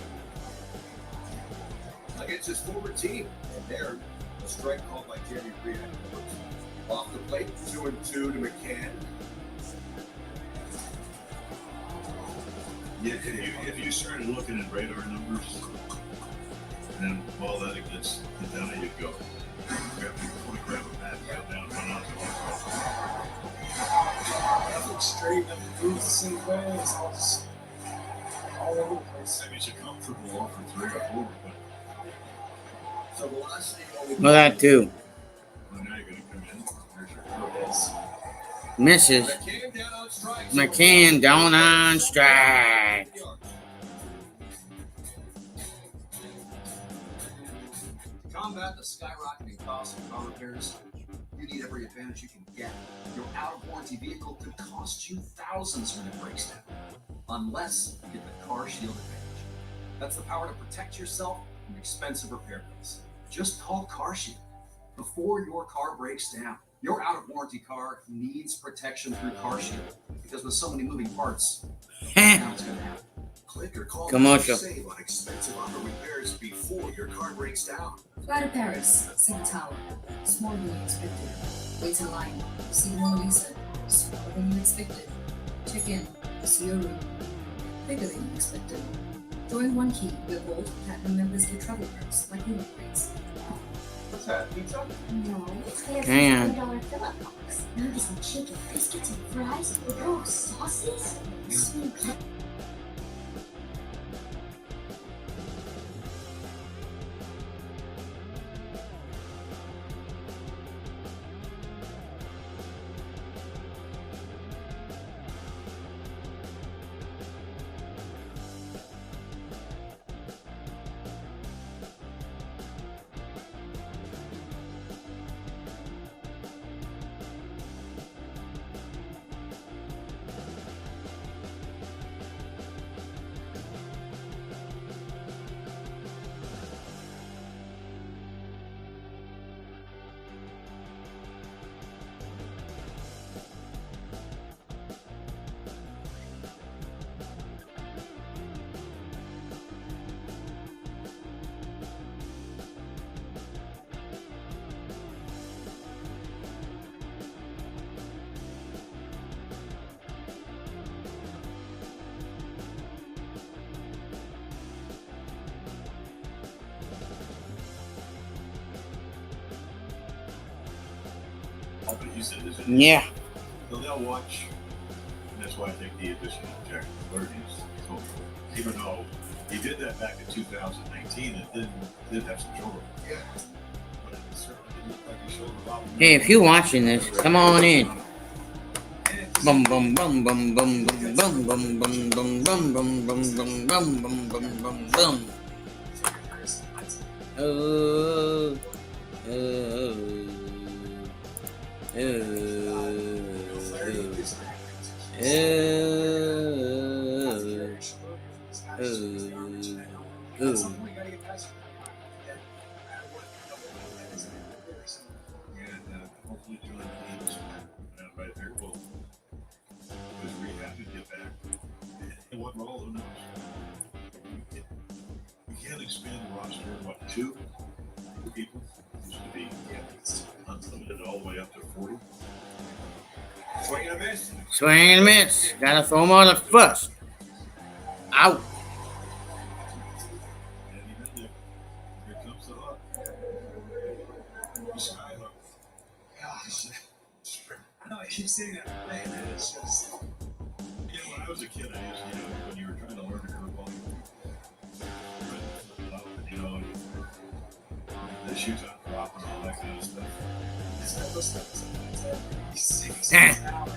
Against his former team, and there, a strike called by Jerry Reed. Off the plate, 2-2 to McCann. Yeah, if you started looking at radar numbers, and then all that against Quintana, you'd go, grab a bat, go down, run out to Nothing straight, nothing moves the same way. It's all just all over the place. I mean, it's a comfortable offer 3 or 4, but So velocity only. Well, that too. well, now you're going to come in. There's your curveballs. Misses. McCann down on strike. McCann down on strike. To combat the skyrocketing cost of car repairs, you need every advantage you can get. Your out-of-warranty vehicle could cost you thousands when it breaks down, unless you get the Car Shield Advantage. That's the power to protect yourself from expensive repair bills. Just call Car Shield before your car breaks down. Your out-of-warranty car needs protection through Car Shield, because with so many moving parts, now it's going to happen. Click or call Commercial. to save on expensive auto repairs before your car breaks down. Fly to Paris, see the tower. Smaller than you expected. Wait in line, see the Mona Lisa. Smaller than you expected. Check in, see your room. Bigger than you expected. Join One Key, where Gold Platinum members get travel perks like room upgrades. What's that, pizza? No, it's KFC's Damn. $1 fill-up box. Maybe some chicken, biscuits, and fries. Oh, sauces? Sweet. but he said, is it? Yeah. So they'll watch, and that's why I think the additional Jack Flaherty is helpful. Even though he did that back in 2019 and did have some shoulder. Yeah. But it certainly didn't look like he showed a lot. Hey, if you're watching this, come on in. Bum bum bum bum bum bum bum bum bum bum bum bum bum bum bum bum bum bum bum. Oh, oh, Hopefully John Haynes right there will was rehab and get back. And what role, who knows? We can't expand the roster, what, 2 people? Used to be unlimited all the way up to 40. Swing and a miss. swing and miss. Gotta throw him on the first. Out. And even there, here comes the hook. Sky hook. Gosh. I know I keep saying that, man. It's just. When I was a kid, I used to, when you were trying to learn a curveball, the shoots out drop and all that kind of stuff. It's one of those things. It's 6 miles an hour.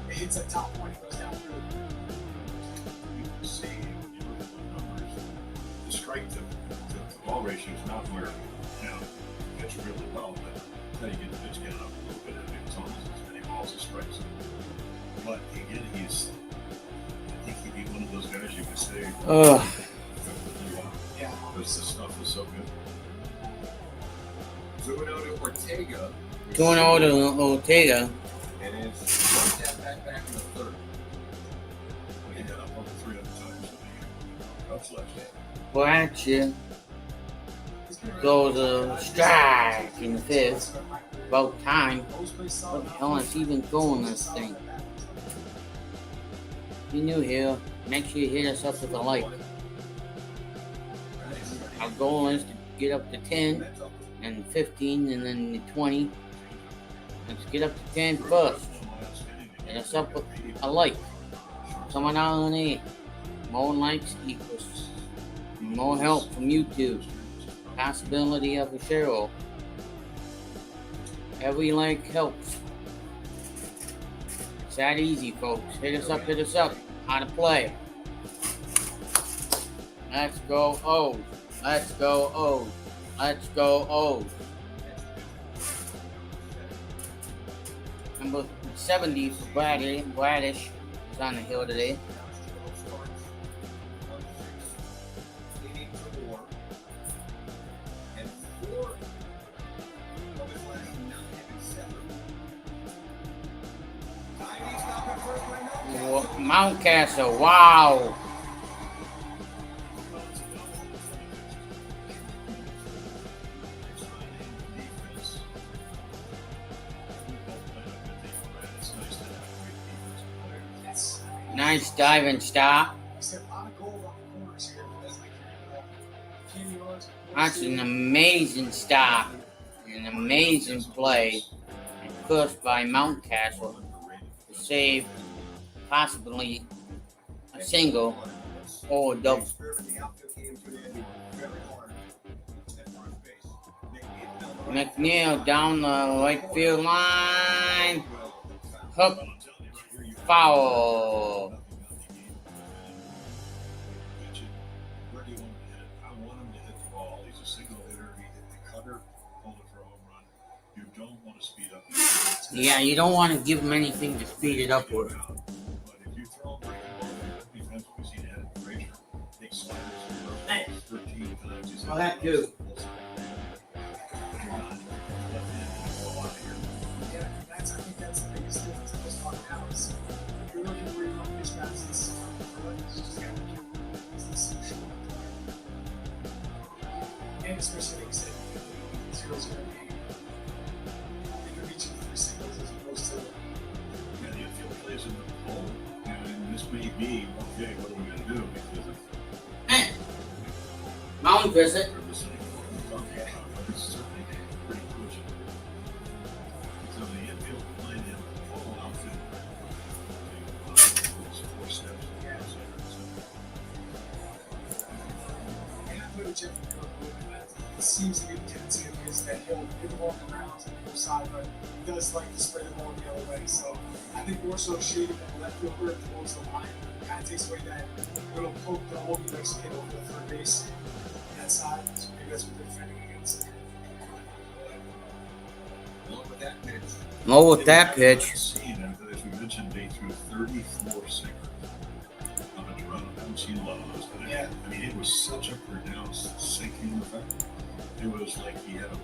It hits a top point, it goes down through. You can see, when you look at the numbers, the strike to ball ratio is not where, pitch really well, but how you get the pitch count up a little bit, it's almost as many balls as strikes. But again, I think he'd be one of those guys you could say. Ugh. Yeah. because the stuff is so good. 2-0 to Ortega. 2-0 to Ortega. And it's that back in the third. He got up over 300 times in the Cubs last year. Bratcher goes a strike in the fifth. About time. What the hell is he even going this thing? If you're new here, make sure you hit us up with a like. Our goal is to get up to 10 and 15 and then 20. Let's get up to 10 first. Hit us up with a like. Someone out on there. More likes equals more help from YouTube. Possibility of a share. Every like helps. It's that easy, folks. Hit us up, hit us up. How to play. Let's go O's. Let's go O's. Let's go O's. Number 70 for Bradish is on the hill today. Mountcastle, wow. Nice diving stop. That's an amazing stop. An amazing play. And pushed by Mountcastle to save possibly a single or a double. McNeil down the right field line. Hook. Foul. Where do you want him to hit it? I want him to hit the ball. He's a single hitter. He hit the cutter, hold it for a home run. You don't want to speed up. Yeah, you don't want to give him anything to speed it up with. But if you throw him right the ball, defense, we've seen it at Frazier. Takes sliders for 13 times. Well, that too. I think that's the biggest difference in this one now is if you're looking where you want to pitch passes, it's just got to keep this short. And especially like you said, 0-0 game. They can reach you for singles as opposed to Yeah, the infield plays in the hole, and this may be okay. What are we going to do? Because if Mound visit. it's certainly pretty crucial. So the infield playing in the hole outfield, 4 steps. yeah. And I put a Jeff it seems to be the tendency of his that he'll hit the ball around to the other side, but he does like to spread the ball the other way. So I think more so shading the left fielder towards the line kind of takes away that little poke the hole he likes to hit over the third base on that side. So maybe that's what they're defending against. Along with that pitch. Low with that pitch. As we mentioned, they threw 34 sinkers on a run. I haven't seen a lot of those today. Yeah. I mean, it was such a pronounced sinking effect. It was like he had a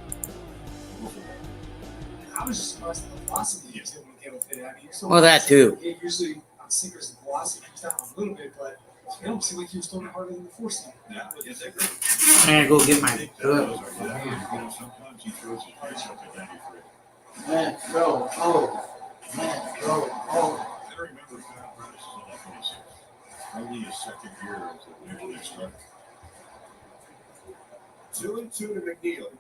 wiffle ball. I was just surprised at the velocity he was able to get with it. I mean, Well, that too. Usually on sinkers, the velocity comes down a little bit, but it don't seem like he was throwing it harder than the 4-seam. Yeah, yes, I agree. I gotta go get my Those good. are, yeah, you know, sometimes he throws his price up at 93. Let's go. Oh. Let's go. Oh. I remember Kyle Bradish was only 26. Only his second year as a major league starter. 2-2 to McNeil.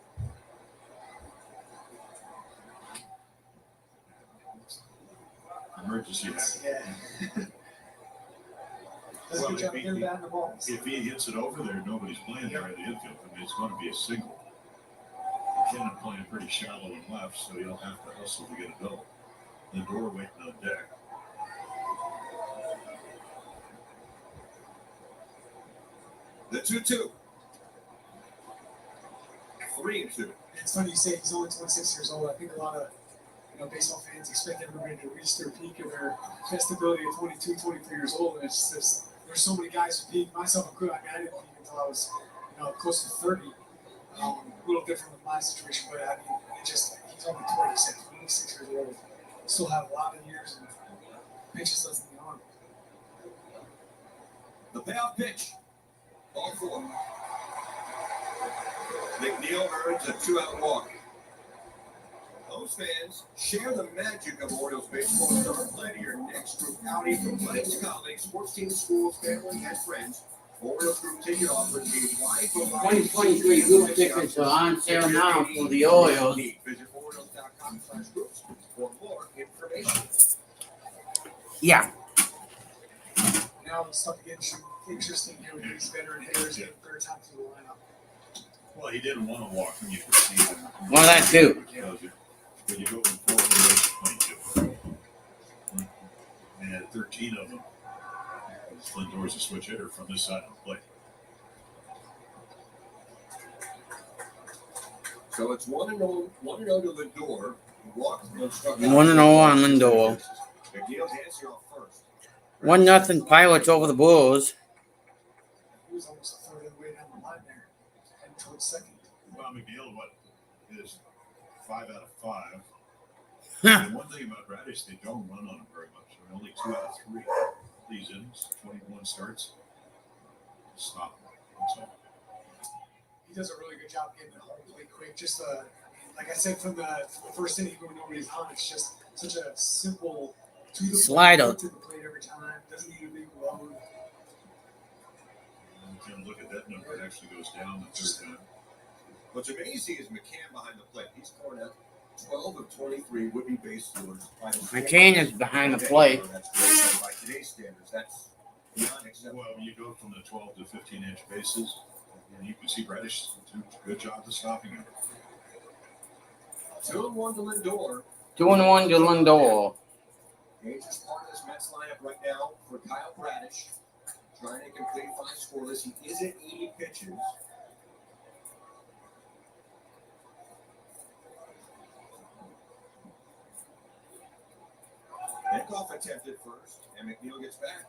Emergency hat. Yeah. Does a Well, good job getting back in the ball. If he hits it over there, nobody's playing there in the infield. I mean, it's going to be a single. Cannon playing pretty shallow and left, so he'll have to hustle to get a double. The door waiting on deck. The 2-2. 3-2. It's funny you say he's only 26 years old. I think a lot of baseball fans expect everybody to reach their peak of their best ability at 22, 23 years old. And it's just there's so many guys who peak, myself included. I mean, I didn't peak until I was close to 30. A little different with my situation, but I mean, he's only 26 years old. Still have a lot of years and pitches less than the arm. The payoff pitch. Ball 4. McNeil earns a 2-out walk. Those fans, share the magic of Orioles baseball. Start planning your next group outing from friends, colleagues, sports teams, schools, family, and friends. Orioles group ticket offers a wide variety. 2023 group tickets are on sale now for the Orioles. Visit Orioles.com/groups for more information. Yeah. Now it's starting to get interesting here with these veteran hitters getting third time through the lineup. Well, he didn't want to walk when you could see him. Well, that too. When you go from 4 to 22, and had 13 of them. Lindor's a switch hitter from this side of the plate. So it's 1-0 to Lindor. Walked and struck out. 1-0 on Lindor. McNeil dancing off first. 1-0 Pilots over the Bulls. He was almost a third of the way down the line there, heading towards second. Well, McNeil, is 5 out of 5. Huh. And one thing about Radish, they don't run on him very much. They're only 2 out of 3. These innings, 21 starts. Stop. That's all. He does a really good job getting it home plate quick. Just like I said from the first inning when nobody's on, it's just such a simple to the Slider. to the plate every time. Doesn't need a big load. You can look at that number. It actually goes down the third time. What's amazing is McCann behind the plate. He's scored out 12 of 23 would-be base stealers. McCann is behind the plate. That's great by today's standards. That's beyond acceptable. Well, when you go from the 12 to 15-inch bases, and you can see Radish do a good job of stopping him. 2-1 to Lindor. 2-1 to Lindor. Gage is part of this Mets lineup right now for Kyle Bradish. Trying to complete 5 scoreless. He is at 80 pitches. Pickoff attempted first, and McNeil gets back.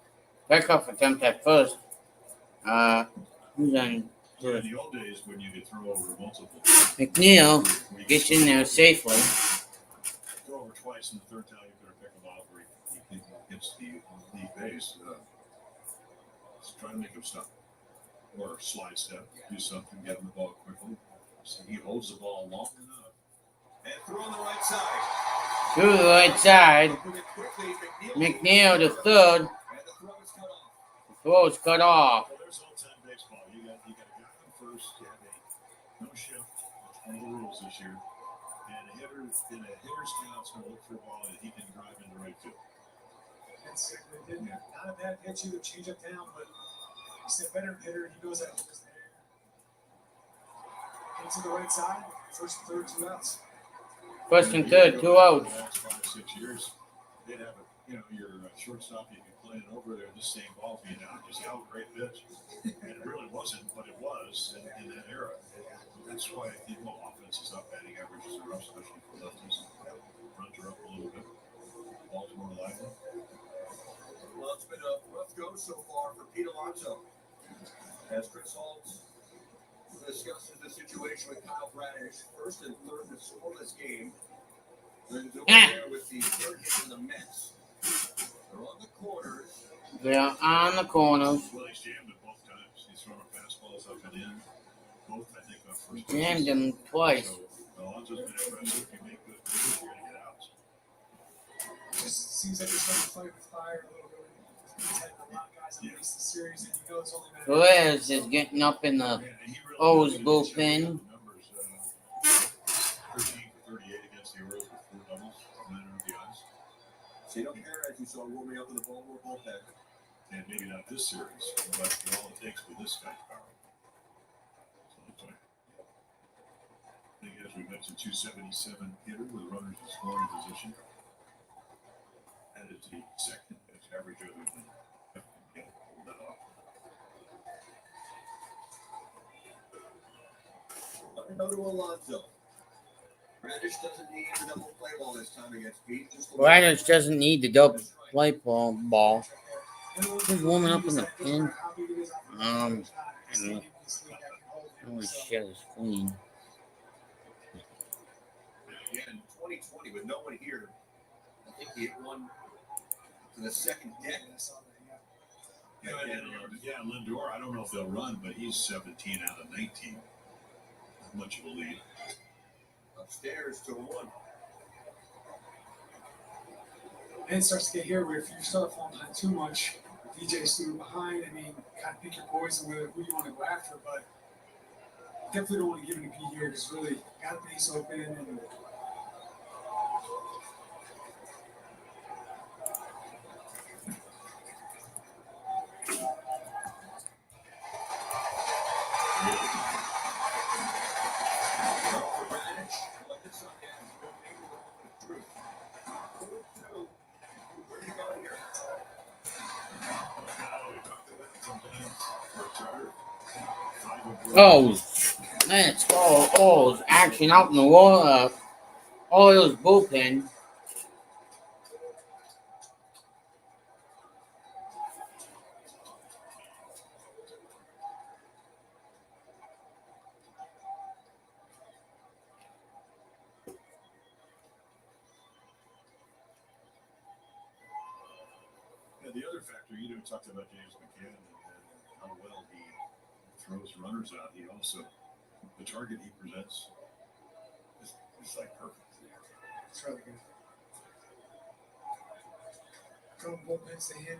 Pickoff attempt at first. Who's on? Yeah, in the old days, when you could throw over multiple, McNeil gets in there safely. throw over twice, and the third time you better pick him off, or he hits the base. Just try to make him stop, or slide step, do something, get him the ball quickly. So he holds the ball long enough, And throw on the right side. To the right side. McNeil to third. And the throw is cut off. The throw is cut off. well, there's old-time baseball. You got a guy on first, you have a no shift. That's one of the rules this year. And a hitter in a hitter's count is going to look for a ball that he can drive into right field. It's not a bad pitch either, change up down, but he's a better hitter. He knows that. Into the right side, first and third, 2 outs. First and third, 2 outs. The last 5, 6 years, they'd have your shortstop, you could play it over there, the same ball being out. Just how great pitch. And it really wasn't, but it was in that era. That's why offenses up, batting averages are up, especially for lefties. Runs are up a little bit. Baltimore lively. Well, it's been a rough go so far for Pete Alonso. As Chris Holtz discusses the situation with Kyle Bradish, first and third in the scoreless game. Lindor there with the third hit in the Mets. They're on the corners. They are on the corners. Well, he's jammed it both times. He's thrown fastballs up and in. Both, I think, on first. Jammed him twice. So Alonso's been impressive. If you make good pitches, you're going to get outs. Just seems like he's starting to fight with fire a little bit. He's had a lot of guys in the series, and he knows only been. Perez is getting up in the O's bullpen. 13 for 38 against the Orioles with 4 doubles, 9 RBIs. Cito Perez, you saw warming up with the Baltimore bullpen. And maybe not this series, but all it takes with this guy's power. I think, as we mentioned, 277 hitter with runners in scoring position. Added to the second best average other than pull that off. Another Alonso. Bradish doesn't need the double play ball this time against Pete. Bradish doesn't need the double play ball. He's warming up in the pen. I'm gonna share the screen. Yeah, in 2020 with no one here, I think he hit one to the second deck. Yeah, Lindor, I don't know if they'll run, but he's 17 out of 19. Not much of a lead. Upstairs to 1. And it starts to get here where if you start falling behind too much, DJ's through behind. I mean, kind of pick your poison with who you want to go after, but definitely don't want to give it a beat here because really got the base open and Oh, man, it's all it's action out in the water. Orioles bullpen. Yeah, the other factor, talked about James McCann and how well he throws runners out. He also, the target he presents is like perfect. it's really good. Couple bullpens to him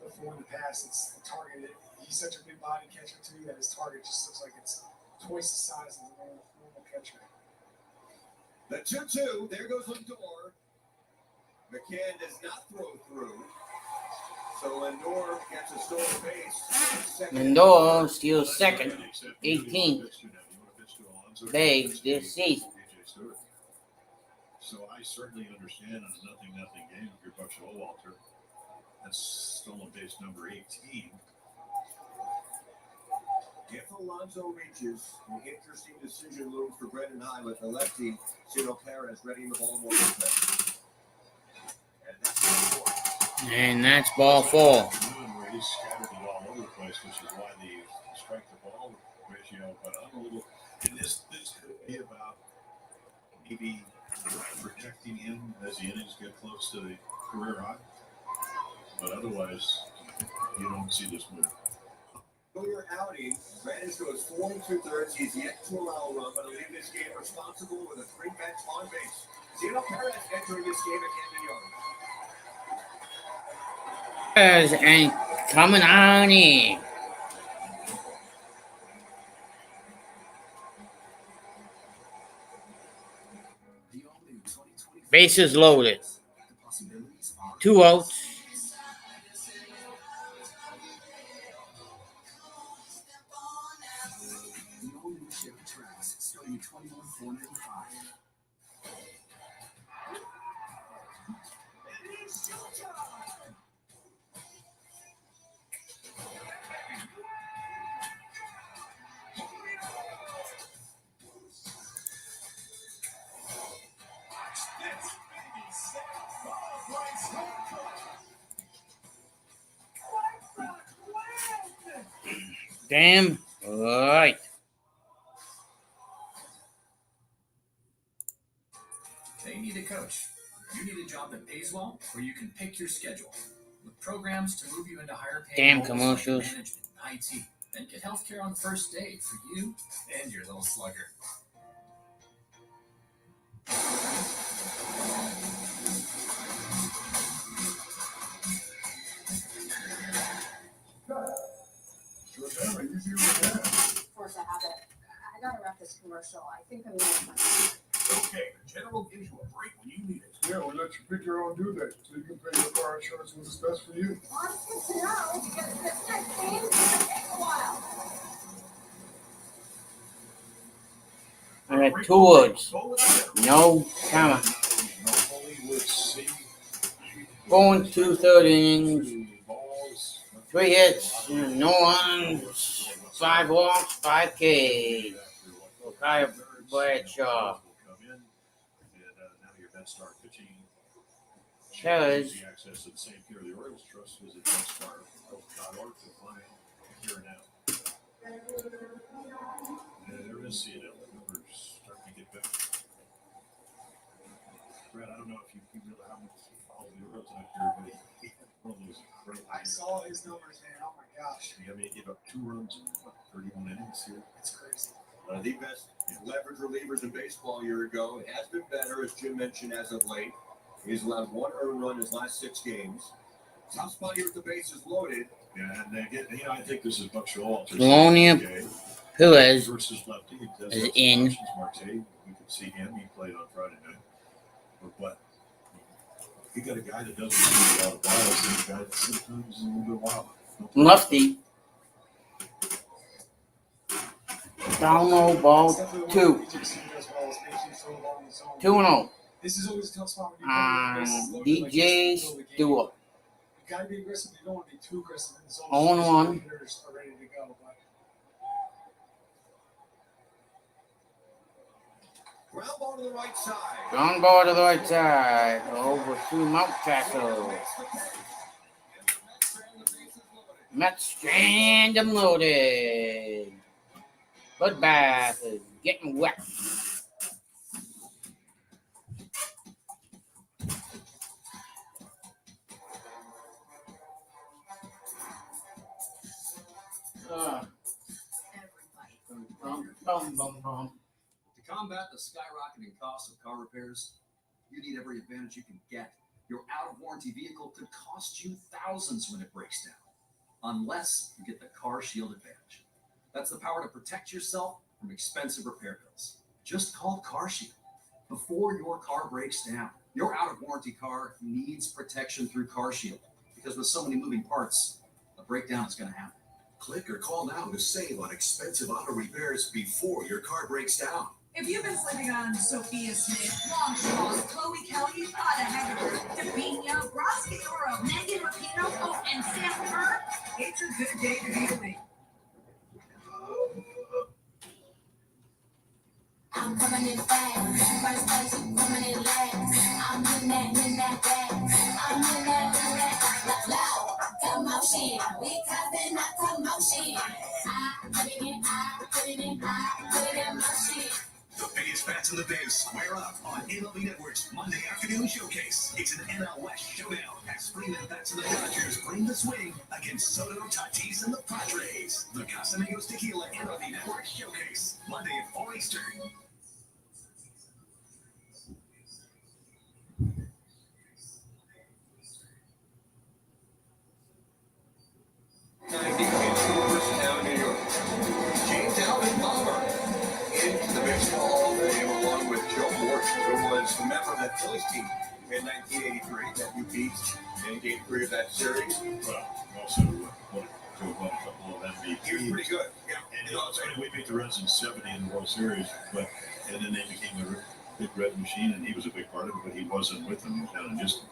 before in the past, it's the target. He's such a big body catcher too that his target just looks like it's twice the size of the normal catcher. The 2-2, there goes Lindor. McCann does not throw through. So Lindor gets a stolen base. Lindor steals second, 18th bag this season. So I certainly understand on a 0-0 game if you're Buck Showalter. That's stolen base number 18. If Alonso reaches, an interesting decision looms for Brendan High with the lefty, Ciro Perez ready in the Baltimore Orioles. And that's ball 4. Where he's scattered it all over the place, which is why the strike to ball ratio. But I'm a little, and this could be about maybe protecting him as the innings get close to the career high. But otherwise, you don't see this move. Earlier outing, Brandis goes 4 2/3. He's yet to allow a run, but he'll leave this game responsible with a 3 bench on base. Ciro Perez entering this game at Camden Yard. And coming on in. Bases loaded. 2 outs. Damn right. They need a coach. You need a job that pays well, or you can pick your schedule. With programs to move you into higher paying Damn commercials. like management, IT, and get healthcare on the first day for you and your little slugger. Of course I have it. I gotta wrap this commercial. I think I'm gonna. Okay, the General gives you a break when you need it. Yeah, we'll let you pick your own due date so you can pay your car insurance when it's best for you. Well, it's good to know because this next game is gonna take a while. I got 2 woods. No comma. Going 2 innings. 3 hits. No runs. 5 walks. 5 Ks. Kyle Bradshaw. Perez. Access to the same care of the Orioles Trust. Visit betstar.org to find here and now. going to see it. We're starting to get better. Brad, I don't know if you really how much you follow the Orioles out here, but he had one of those incredible. I saw his numbers, man. Oh my gosh. I mean, he gave up 2 runs in 31 innings here. It's crazy. One of the best leverage relievers in baseball a year ago. It has been better, as Jim mentioned, as of late. He's allowed 1 earned run in his last 6 games. Tough spot here with the bases loaded. Yeah, and again, I think this is Buck Showalter. Bologna, who is versus lefty. is in. Marte, we could see him. He played on Friday night. But you got a guy that doesn't do a lot of balls, and a guy that sometimes is a little bit wild. Lefty. Download ball 2. 2-0. This is always a tough spot when DJ Stewart. You gotta be aggressive. You don't want to be too aggressive. And 0-1. Hitters are ready to go. But Ground ball to the right side. Ground ball to the right side. Over to Mountcastle. Mets strand them loaded. Bud Bath is getting wet. To combat the skyrocketing cost of car repairs, you need every advantage you can get. Your out-of-warranty vehicle could cost you thousands when it breaks down, unless you get the Car Shield Advantage. That's the power to protect yourself from expensive repair bills. Just call Car Shield before your car breaks down. Your out-of-warranty car needs protection through Car Shield, because with so many moving parts, a breakdown is going to happen. Click or call now to save on expensive auto repairs before your car breaks down. If you've been sleeping on Sophia Smith, Longshaws, Chloe Kelly, Ada Heather, Davina, Ross Doro, Megan Rapino, oh, and Sam Kerr, it's a good day to be awake. I'm coming in fast, first place, coming in last. I'm in that bag. I'm in that loud commotion. We causing a commotion. I put it in motion. The biggest bats in the biz square up on MLB Network's Monday Afternoon Showcase. It's an NL West showdown as Freeman bats and the Dodgers bring the swing against Soto, Tatis, and the Padres. The Casamigos Tequila MLB Network Showcase, Monday at 4 Eastern. Now New York. James Alvin Palmer into the Baseball Hall of Fame along with Joe Morton, who was a member of that Phillies team in 1983 that you beat in Game 3 of that series. Well, also won a couple of MVPs. He was pretty good. Yeah. And we beat the Reds in 70 in the World Series, and then they became the Big Red Machine, and he was a big part of it, but he wasn't with them. He was down in Houston.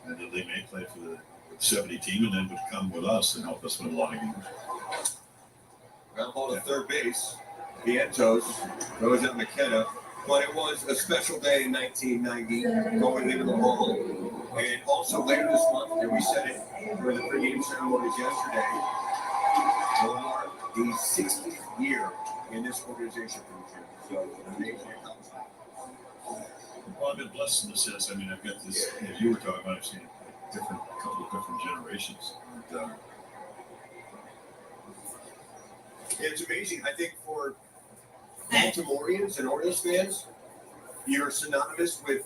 And then they may play for the 70 team, and then would come with us and help us win a lot of games. Ground ball to third base. Vientos goes at McKenna. But it was a special day in 1990 going into the Hall. And also later this month, and we said it during the pregame ceremonies yesterday, will mark the 60th year in this organization for the team. So an amazing accomplishment. Well, I've been blessed in the sense, I mean, I've got this, as you were talking about, I've seen a couple of different generations. And, it's amazing. I think for Baltimoreans and Orioles fans, you're synonymous with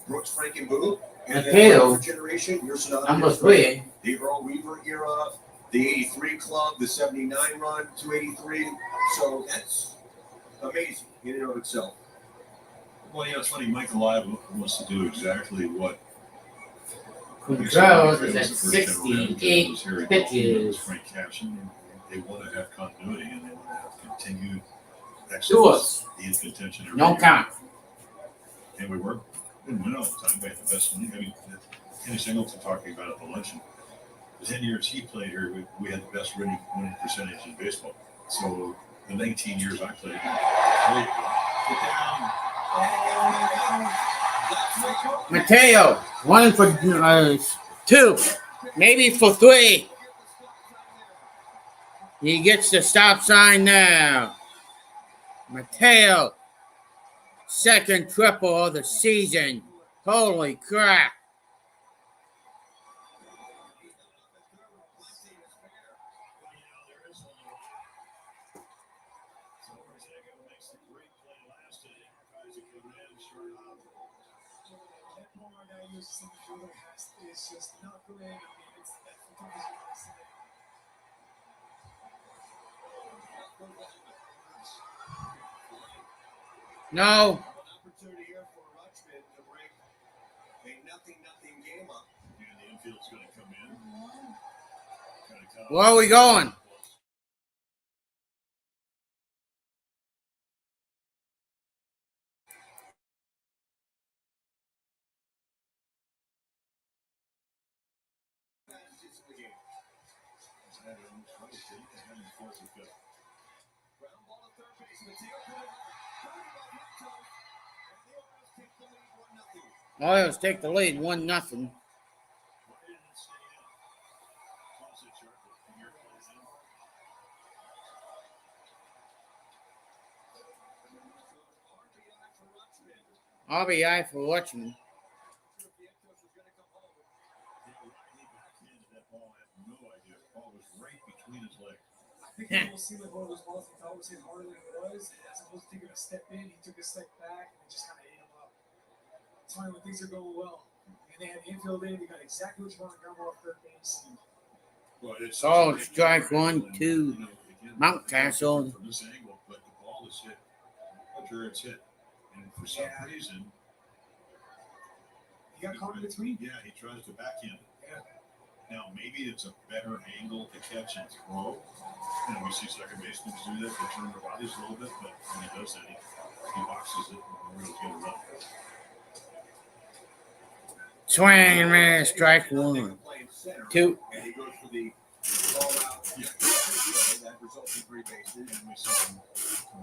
Brooks, Frank, and Boone. And then for generation, you're synonymous number with 3. the Earl Weaver era, the 83 club, the 79 run, 283. So that's amazing in and of itself. well, it's funny, Michael Live wants to do exactly what Contreras is at 68 pitches. Frank Cashin. They want to have continuity, and they want to have continued Yours. excellence in contention. No count. And we were. We didn't win all the time. We had the best one. I mean, Kenny Singleton talking about at the luncheon. The 10 years he played here, we had the best winning percentage in baseball. So the 19 years I played, Mateo, 1 for 2, maybe for 3. He gets the stop sign now. Mateo, second triple of the season. Holy crap. It's just not good. I mean, it's that's the toughest thing to say. No. Opportunity here for Rutschman to break a nothing game up. And the infield's going to come in. Where are we going? Orioles take the lead 1-0. RBI for Watchman. I think it almost seemed like one of those balls he thought was hit harder than it was. As opposed to taking a step in, he took a step back and it just kind of ate him up. It's funny when things are going well. And they had the infield in, they got exactly what you want to ground ball off third base. Oh, strike 1, 2. Mountcastle. From this angle, but the ball is hit. After it's hit. And for some reason, he got caught in between. Yeah, he tries to backhand it. Yeah. Now, maybe it's a better angle to catch and throw. We see second basemen do that. They turn their bodies a little bit, but when he does that, he boxes it and really get a run. Swing and miss, strike 1, 2. And he goes for the ball out. Yeah. That results in 3 bases. And we saw him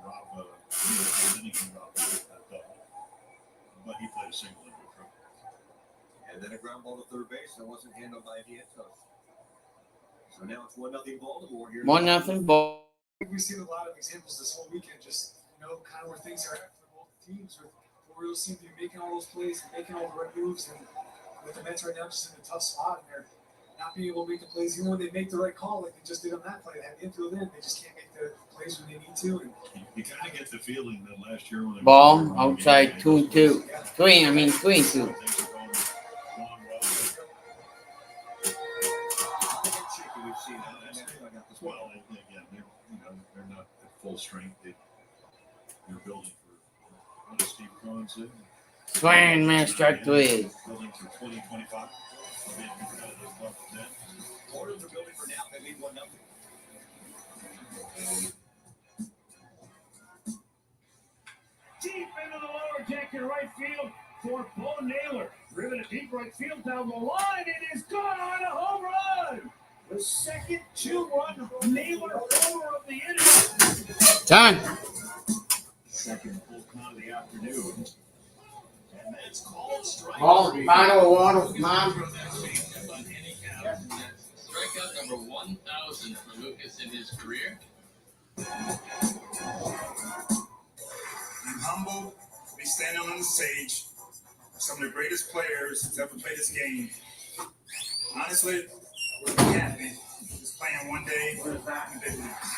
rob he can rob a double. But he played a single into a triple. And then a ground ball to third base that wasn't handled by Vientos. So now it's 1-0 Baltimore here. 1-0 ball. I think we've seen a lot of examples this whole weekend, just kind of where things are at for both teams. Where the Orioles seem to be making all those plays and making all the right moves, and with the Mets right now just in a tough spot, and they're not being able to make the plays. Even when they make the right call, like they just did on that play, they had the infield in, they just can't make the plays when they need to. And you kind of get the feeling that last year when they ball outside 2-2. 3 and 2. Well, again, they're not at full strength. They're building for Steve Cohen said. Swing and miss, strike 3. Building for 2025. Orioles are building for now. They lead 1-0. Deep into the lower deck in right field for Bo Naylor. Driven a deep right field down the line. It is gone on a home run. The second 2-run Naylor homer of the inning. Time. Second full count of the afternoon. And that's called strike. Bottle of water, Mom. Strikeout number 1,000 for Lucas in his career. I'm humbled to be standing on the stage with some of the greatest players that's ever played this game. Honestly, I wouldn't be happy just playing one day in the big leagues.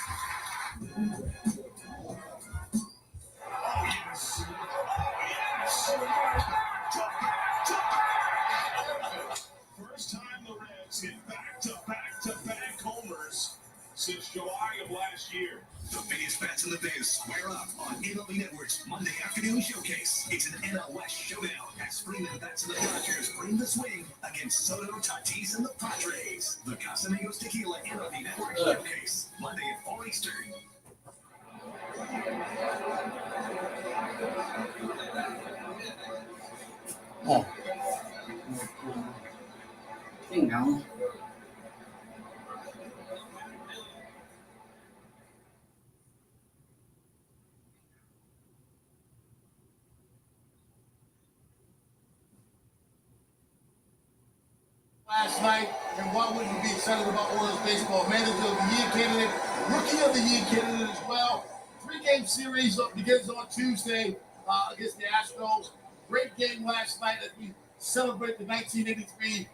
Oh, yes. First time the Reds hit back-to-back homers since July of last year. The biggest bats in the biz square up on MLB Network's Monday afternoon showcase. It's an NL West showdown as Freeman bats and the Dodgers bring the swing against Soto, Tatis, and the Padres. The Casamigos Tequila MLB Network showcase, Monday at 4 Eastern. Oh. Ding dong. Last night, and why wouldn't you be excited about Orioles baseball? Manager of the Year candidate, Rookie of the Year candidate as well. three-game series begins on Tuesday against the Astros. Great game last night as we celebrate the 1983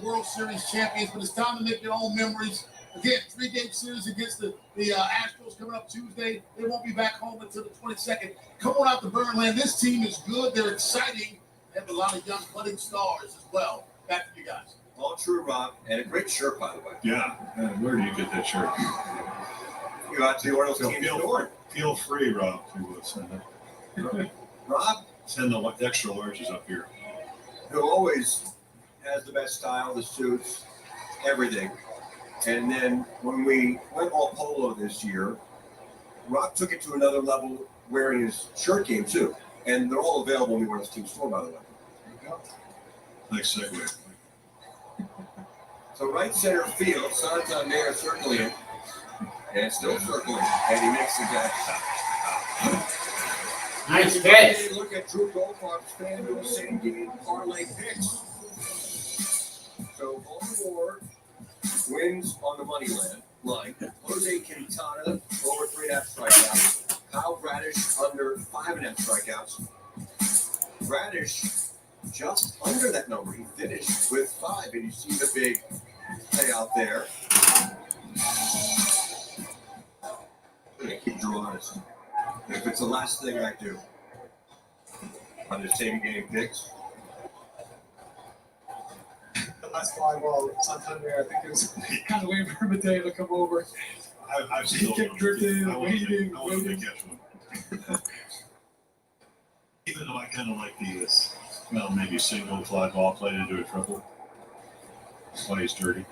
World Series champions. But it's time to make your own memories. Again, three-game series against the Astros coming up Tuesday. They won't be back home until the 22nd. Come on out to Burnland. This team is good. They're exciting. They have a lot of young budding stars as well. Back to you guys. All true, Rob, and a great shirt, by the way. Yeah. Where do you get that shirt? You got the Orioles team store. Feel free, Rob, to send it. Rob? Send the extra larges up here. Who always has the best style, the suits, everything. And then when we went all polo this year, Rob took it to another level wearing his shirt game, too. And they're all available in the Orioles team store, by the way. There you go. Nice segue. So right center field, Santander circling it, and still circling, and he makes the catch. Nice catch. Look at Drew Goldfarb's FanDuel same game parlay picks. So Baltimore wins on the money line. Jose Quintana over 3.5 strikeouts. Kyle Radish under 5.5 strikeouts. Radish just under that number. He finished with 5, and you see the big payout there. I'm going to keep Drew honest. If it's the last thing I do on the same game picks. The last fly ball, Santander, I think it was kind of waiting for Mateo to come over. I've He kept drifting, waiting. I want to catch one. Even though I kind of like the, maybe single fly ball played into a triple. Why he's dirty.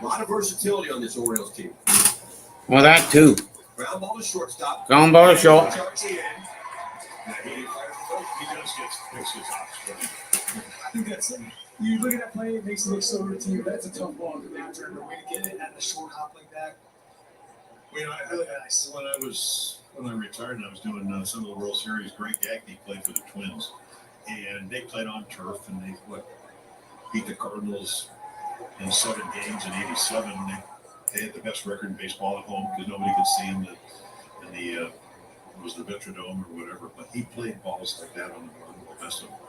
A lot of versatility on this Orioles team. Well, that too. Ground ball to shortstop. Ground ball to short. He does get his hops. I think that's it. You look at that play, it makes it look so routine, but that's a tough ball to go after. The way to get it at the short hop like that. Really nice. When I retired and I was doing some of the World Series, Greg Gagne played for the Twins. And they played on turf, and they beat the Cardinals in 7 games in '87. They had the best record in baseball at home because nobody could see him in the it was the Metrodome or whatever. But he played balls like that on the best of them.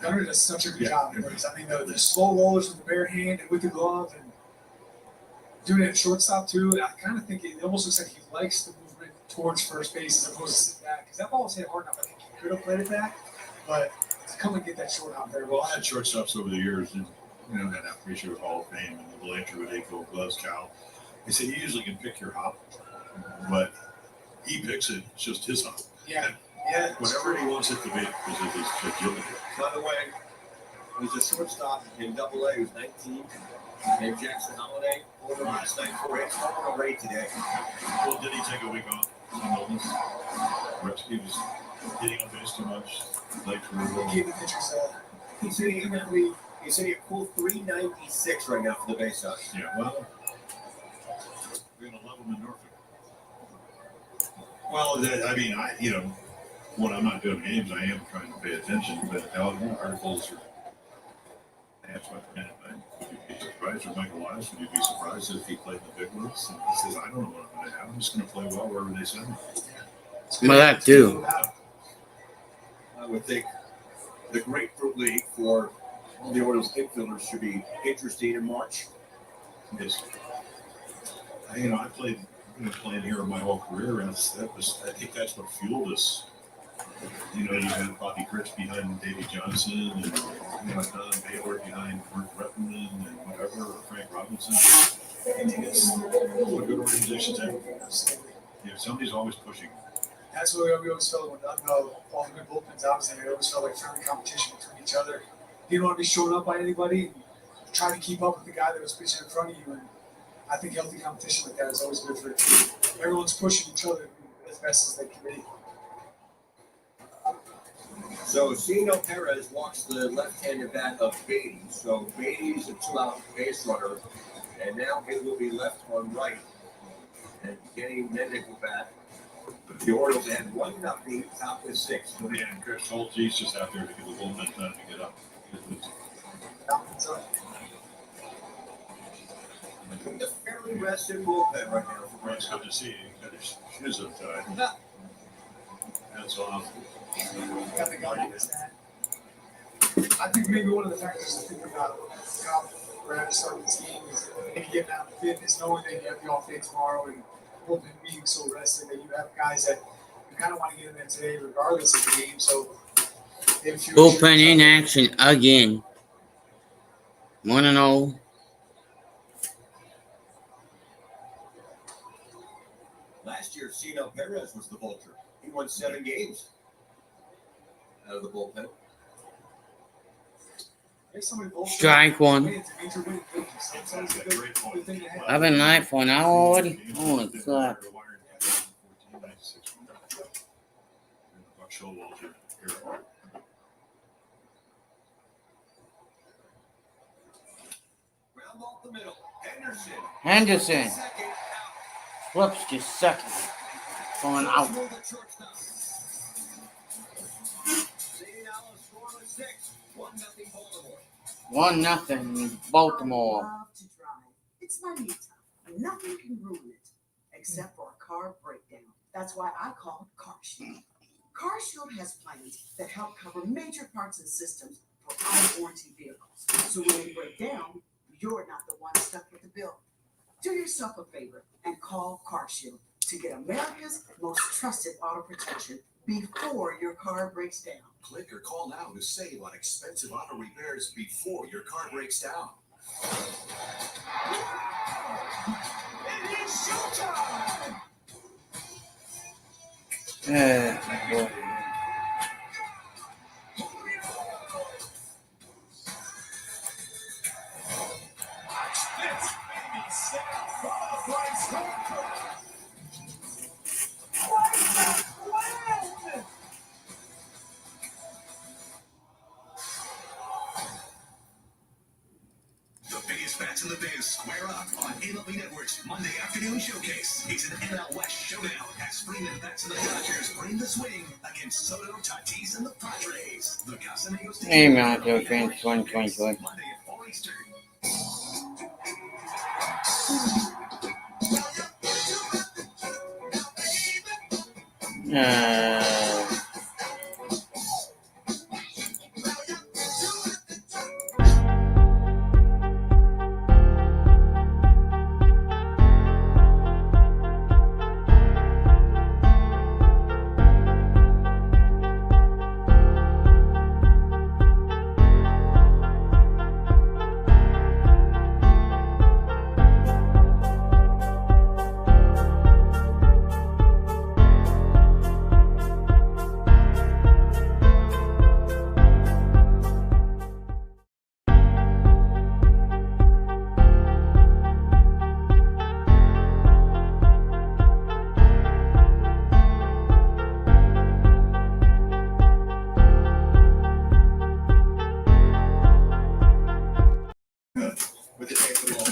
Gunnar does such a good job. I mean, the slow rollers with the bare hand and with the glove, and doing it at shortstop too. I kind of think it almost looks like he likes the movement towards first base as opposed to sit back, because that ball was hit hard enough. I think he could have played it back, but to come and get that short hop there. Well, I had shortstops over the years, and had that appreciated Hall of Fame and the little entry with Aco gloves, Cal. They said you usually can pick your hop, but he picks it. It's just his hop. Yeah. Whatever he wants it to be, because of his agility. By the way, there's a shortstop in Double-A who's 19, named Jackson Holiday. Over last night for it. Already today. Well, did he take a week off? He was hitting on base too much. He's hitting a cool 396 right now for the base side. Yeah, well, we're going to love him in Norfolk. Well, when I'm not doing games, I am trying to pay attention, but articles are. That's my opinion. Would you be surprised with Michael Wise? Would you be surprised if he played in the big leagues? And he says, I don't know what I'm going to have. I'm just going to play well wherever they send me. Well, that too. I would think the Grapefruit League for the Orioles infielders should be interesting in March. Yes. I played, playing here my whole career, and I think that's what fueled us. You had Bobby Grich behind Davey Johnson, and Don Baylor behind Mark Rettman and whatever, or Frank Robinson. I think it's what good organizations have. Somebody's always pushing. That's what we always felt when all the good bullpens. Obviously, we always felt like friendly competition between each other. You don't want to be shown up by anybody. Try to keep up with the guy that was pitching in front of you, and I think healthy competition like that is always good for the team. Everyone's pushing each other as best as they can be. So Zeno Perez walks the left-handed bat of Beatty. So Beatty's a 2-out base runner, and now it will be left on right. And getting Mendick bat. The Orioles had 1-0 top of 6. Yeah, and Chris Holtze's just out there to give the bullpen time to get up. The fully rested bullpen right now. Well, it's good to see. He got his shoes untied. That's off. Got the guy is that. I think maybe one of the factors to think about how Brad starting this game is maybe getting out of fitness, knowing that you have the off day tomorrow and bullpen being so rested that you have guys that you kind of want to get in there today regardless of the game. So Bullpen in action again. 1-0. Last year, Cino Perez was the vulture. He won 7 games out of the bullpen. Strike one. I've been live for an hour already. Holy crap. Ground ball up the middle. Henderson flips to second for an out. 1-0 Baltimore. I love to drive. It's my me time. Nothing can ruin it except for a car breakdown. That's why I call Car Shield. Car Shield has plans that help cover major parts and systems for out-of-warranty vehicles. So when they break down, you're not the one stuck with the bill. Do yourself a favor and call Car Shield to get America's most trusted auto protection before your car breaks down. Click or call now to save on expensive auto repairs before your car breaks down. It is showtime! Boy. The biggest bats in the biz square up on MLB Network's Monday afternoon showcase. It's an NL West showdown as Freeman bats and the Dodgers bring the swing against Soto, Tatis, and the Padres. The Casamigos Hey, Monaco Trans 2022. Monday at 4 Eastern.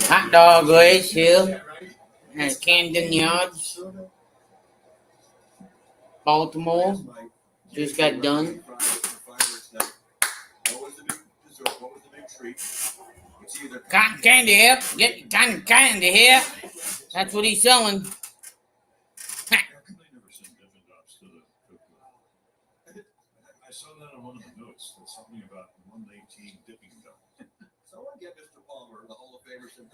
Hot dog race here at Camden Yards, Baltimore. Just got done. Cotton candy here. Get your cotton candy here. That's what he's selling. I saw that on one of the notes. There's something about 119 dipping cup. Someone get Mr. Palmer, the Hall of Famer, some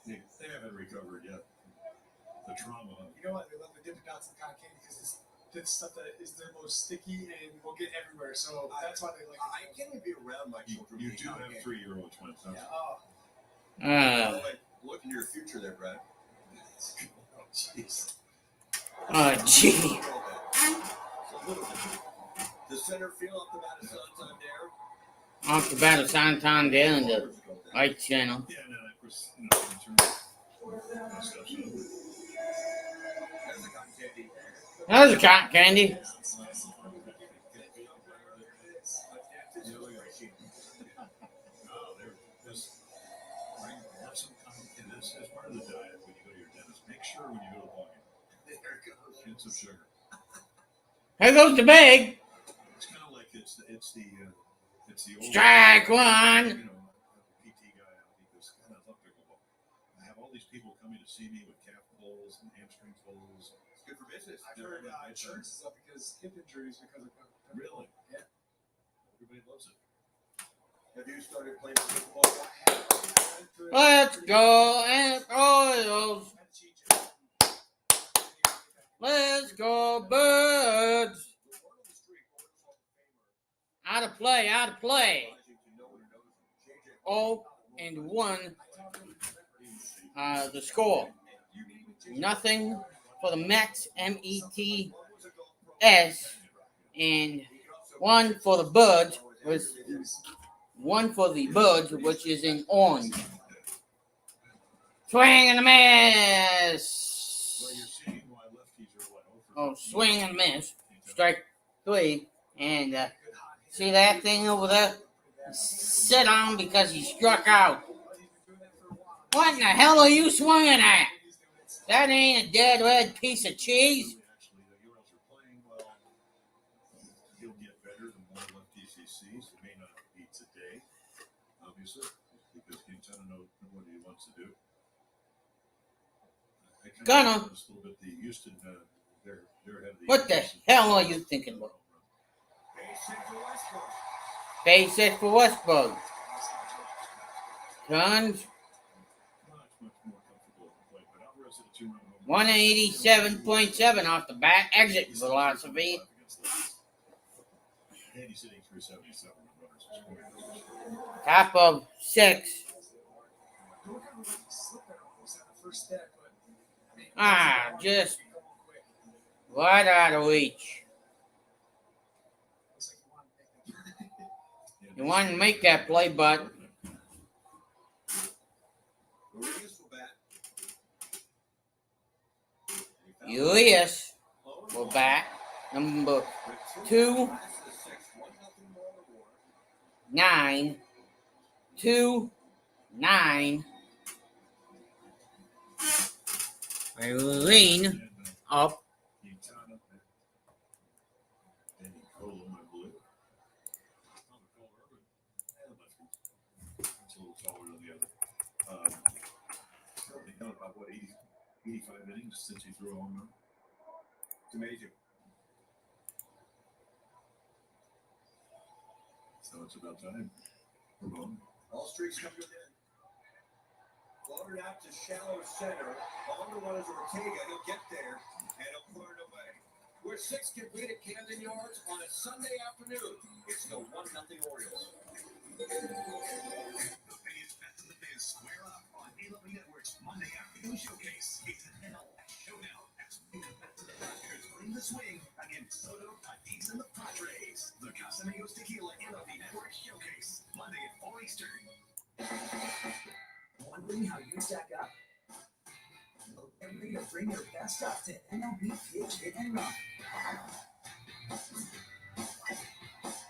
They haven't recovered yet. The trauma. You know what? They love the Dippin' Dots and cotton candy because it's stuff that is the most sticky and will get everywhere. So that's why they like it. I can't even be around my children. You do have 3-year-old twins, huh? Yeah. Oh. By the way, look into your future there, Brad. Oh, jeez. Oh, gee. The center field off the bat of Santander. Off the bat of Santander in the right channel. Yeah, no, of course, in terms of stuff. There's a cotton candy. As part of the diet when you go to your dentist, make sure when you go to the volume, get some sugar. Here goes the bag. It's kind of like it's the old Strike one. You know, PT guy out. He goes, God, I love pickleball. see me with calf pulls and hamstring pulls. It's good for business. I've heard insurance is up because hip injuries because of Really? Yeah. Everybody loves it. Have you started playing football? Let's go, Orioles. Let's go, Birds. Out of play, out of play. 0-1. The score. Nothing for the Mets, M-E-T-S, and one for the Birds, which is in orange. Swing and a miss. Oh, swing and miss. Strike 3. And see that thing over there? Sit on because he struck out. What in the hell are you swinging at? That ain't a dead red piece of cheese. He'll get better the more lefties he sees. He may not be today, obviously, because Quintana knows what he wants to do. Gonna. A little bit the Houston, they're ahead of the What the hell are you thinking about? Base hit for Westbrook. Turns. 187.7 off the bat. Exit velocity. And he's hitting 377 runners scoring. Top of 6. Just right out of reach. You want to make that play, but Urias will bat. Number 2, 9, 2, 9. Lean up. About what, 85 innings since he threw a home run? It's amazing. So it's about time. We're going. All streaks come to an end. Floated out to shallow center. On to one is Ortega. He'll get there, and he'll put it away. We're 6 complete at Camden Yards on a Sunday afternoon. It's the 1-0 Orioles. The biggest bets in the biz square up on MLB Network's Monday afternoon showcase. It's an NL showdown as we bet to the Dodgers bring the swing against Soto, Tatis, and the Padres. The Casamigos Tequila MLB Network showcase Monday at 4 Eastern. Wondering how you stack up? Look every to bring your best stuff to MLB Pitch Hit and Run.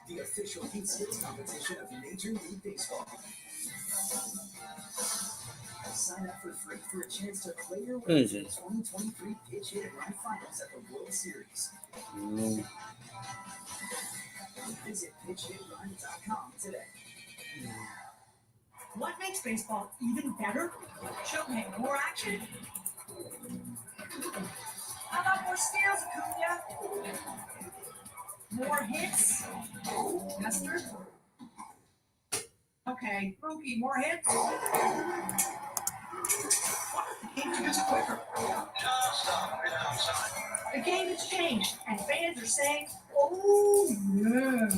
The official hits competition of Major League Baseball. Sign up for free for a chance to play your way to the 2023 Pitch Hit and Run Finals at the World Series. Visit pitchhitrun.com today. What makes baseball even better? Showing more action. How about more steals, Acuna? More hits? Nestor? Okay, Mookie, more hits? The game gets quicker. The game has changed, and fans are saying, oh, yeah.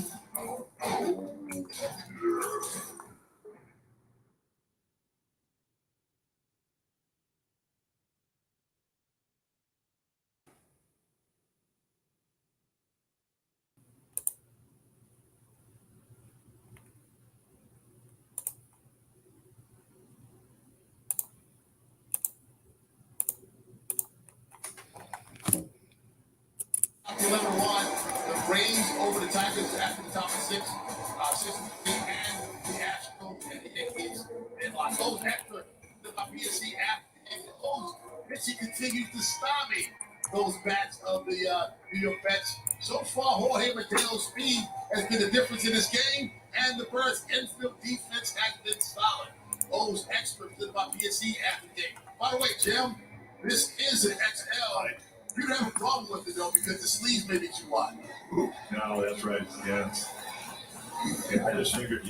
The 11-1, the Braves over the Tigers after the top of 6, 6 and the Astros and the Yankees. And like those after the PSC after and those pitching continues to stymie those bats of the New York Mets. So far, Jorge Mateo's speed has been the difference in this game, and the Birds' infield defense has been solid. O's expert about BSE after the game. By the way, Jim, this is an XL. You'd have a problem with it though because the sleeves may be too wide. No, that's right. Yeah. Yeah, I just figured,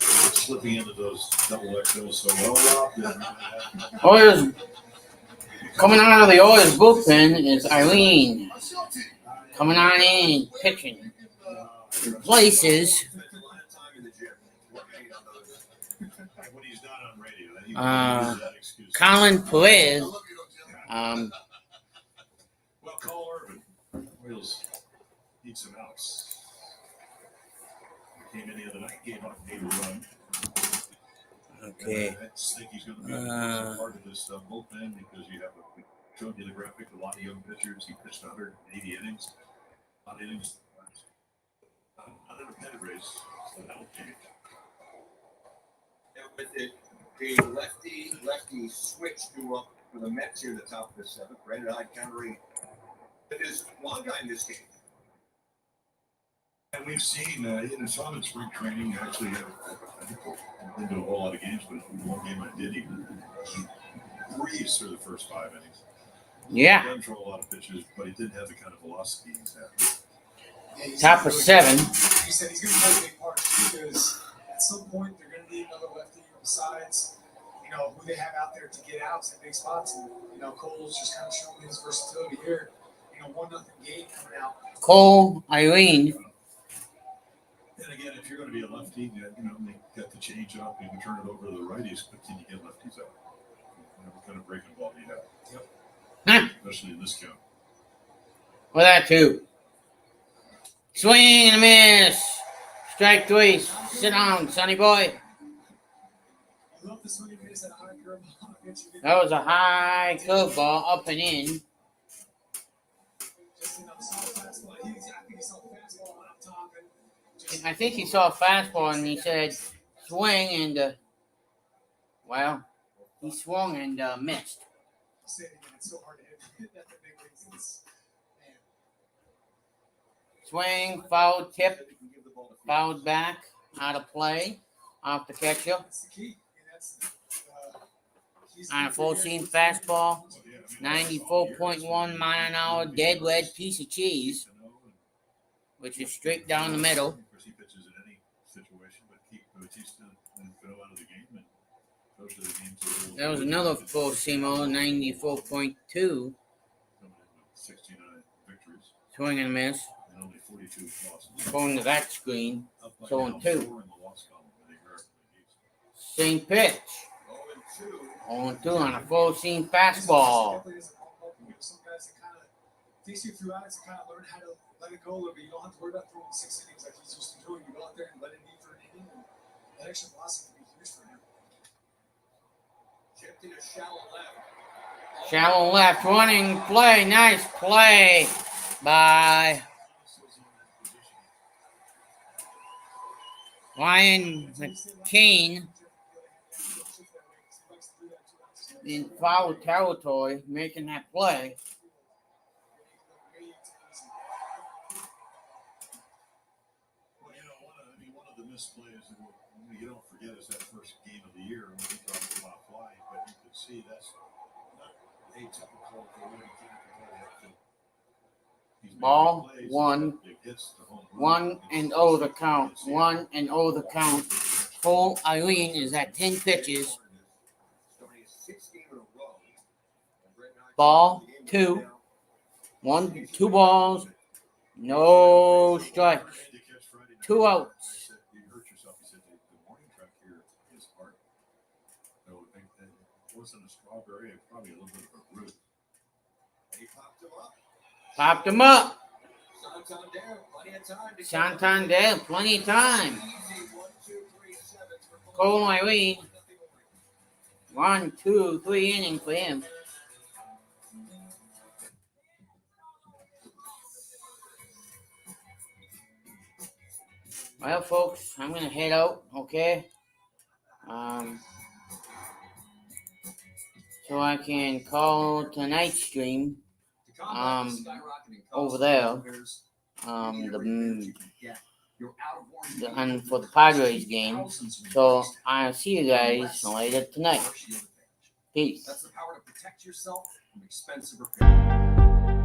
slipping into those double XLs so well. Orioles coming out of the Orioles bullpen is Eileen. Coming on in, pitching. Replaces Colin Perez. Well, call Irvin. Orioles need some outs. Came in the other night, gave up a run. Okay. I just think he's going to be part of this bullpen because you have showed you the graphic, a lot of young pitchers. He pitched 180 innings. A lot of innings. Not in a pennant race, so that'll change. And with it, the lefty switch to up for the Mets here in the top of the seventh. Brandon Hyde countering. It is one guy in this game. And we've seen, saw him in spring training. Actually, I think I didn't do a whole lot of games, but one game I did, he breezed through the first 5 innings. Yeah. He doesn't throw a lot of pitches, but he didn't have the kind of velocity he's had. Yeah, Top of 7. He said he's going to play a big part because at some point they're going to need another lefty besides, who they have out there to get outs at big spots. And, Cole's just kind of showing his versatility here. 1-0 game coming out. Cole, Eileen. And again, if you're going to be a lefty, they got the change up, you can turn it over to the righties, but can you get lefties out? What kind of breaking ball do you have? Yep. Especially in this count. Well, that too. Swing and a miss. Strike 3. Sit down, sonny boy. I love the swing and miss at a high curveball. That was a high curveball up and in. I think he saw a fastball and he said swing and he swung and missed. Swing, foul tip, fouled back, out of play, off the catcher. On a full seam fastball, 94.1 mile an hour, dead red piece of cheese, which is straight down the middle. He pitches in any situation, but keep Bautista and Phil out of the game, and those are the games. There was another full seamer, 94.2. 69 victories. Swing and a miss. And only 42 losses. Going to that screen. So on 2. Same pitch. 0-2 on a full seam fastball. Some guys that kind of takes you through outs and kind of learn how to let it go a little bit. You don't have to worry about throwing 6 innings like he's used to doing. You go out there and let it be for an inning, and that extra velocity can be huge for him. Chipped in a shallow left. Shallow left, running play. Nice play by Ryan McCain in foul territory, making that play. Well, one of the misplays that you don't forget is that first game of the year when we talked about flying, but you could see that's not atypical for what he can play. Ball 1, 1-0 the count. 1-0 the count. Full Eileen is at 10 pitches. Ball 2. 2 balls. No strikes. 2 outs. You hurt yourself. He said the morning track here is hard. So it wasn't a strawberry, it's probably a little bit of a root. And he popped him up. Santander, plenty of time. Cole Eileen. 1, 2, 3 innings for him. Well, folks, I'm going to head out, okay? So I can call tonight's stream over there. and for the Padres game. So I'll see you guys later tonight. Peace. That's the power to protect yourself from expensive repairs.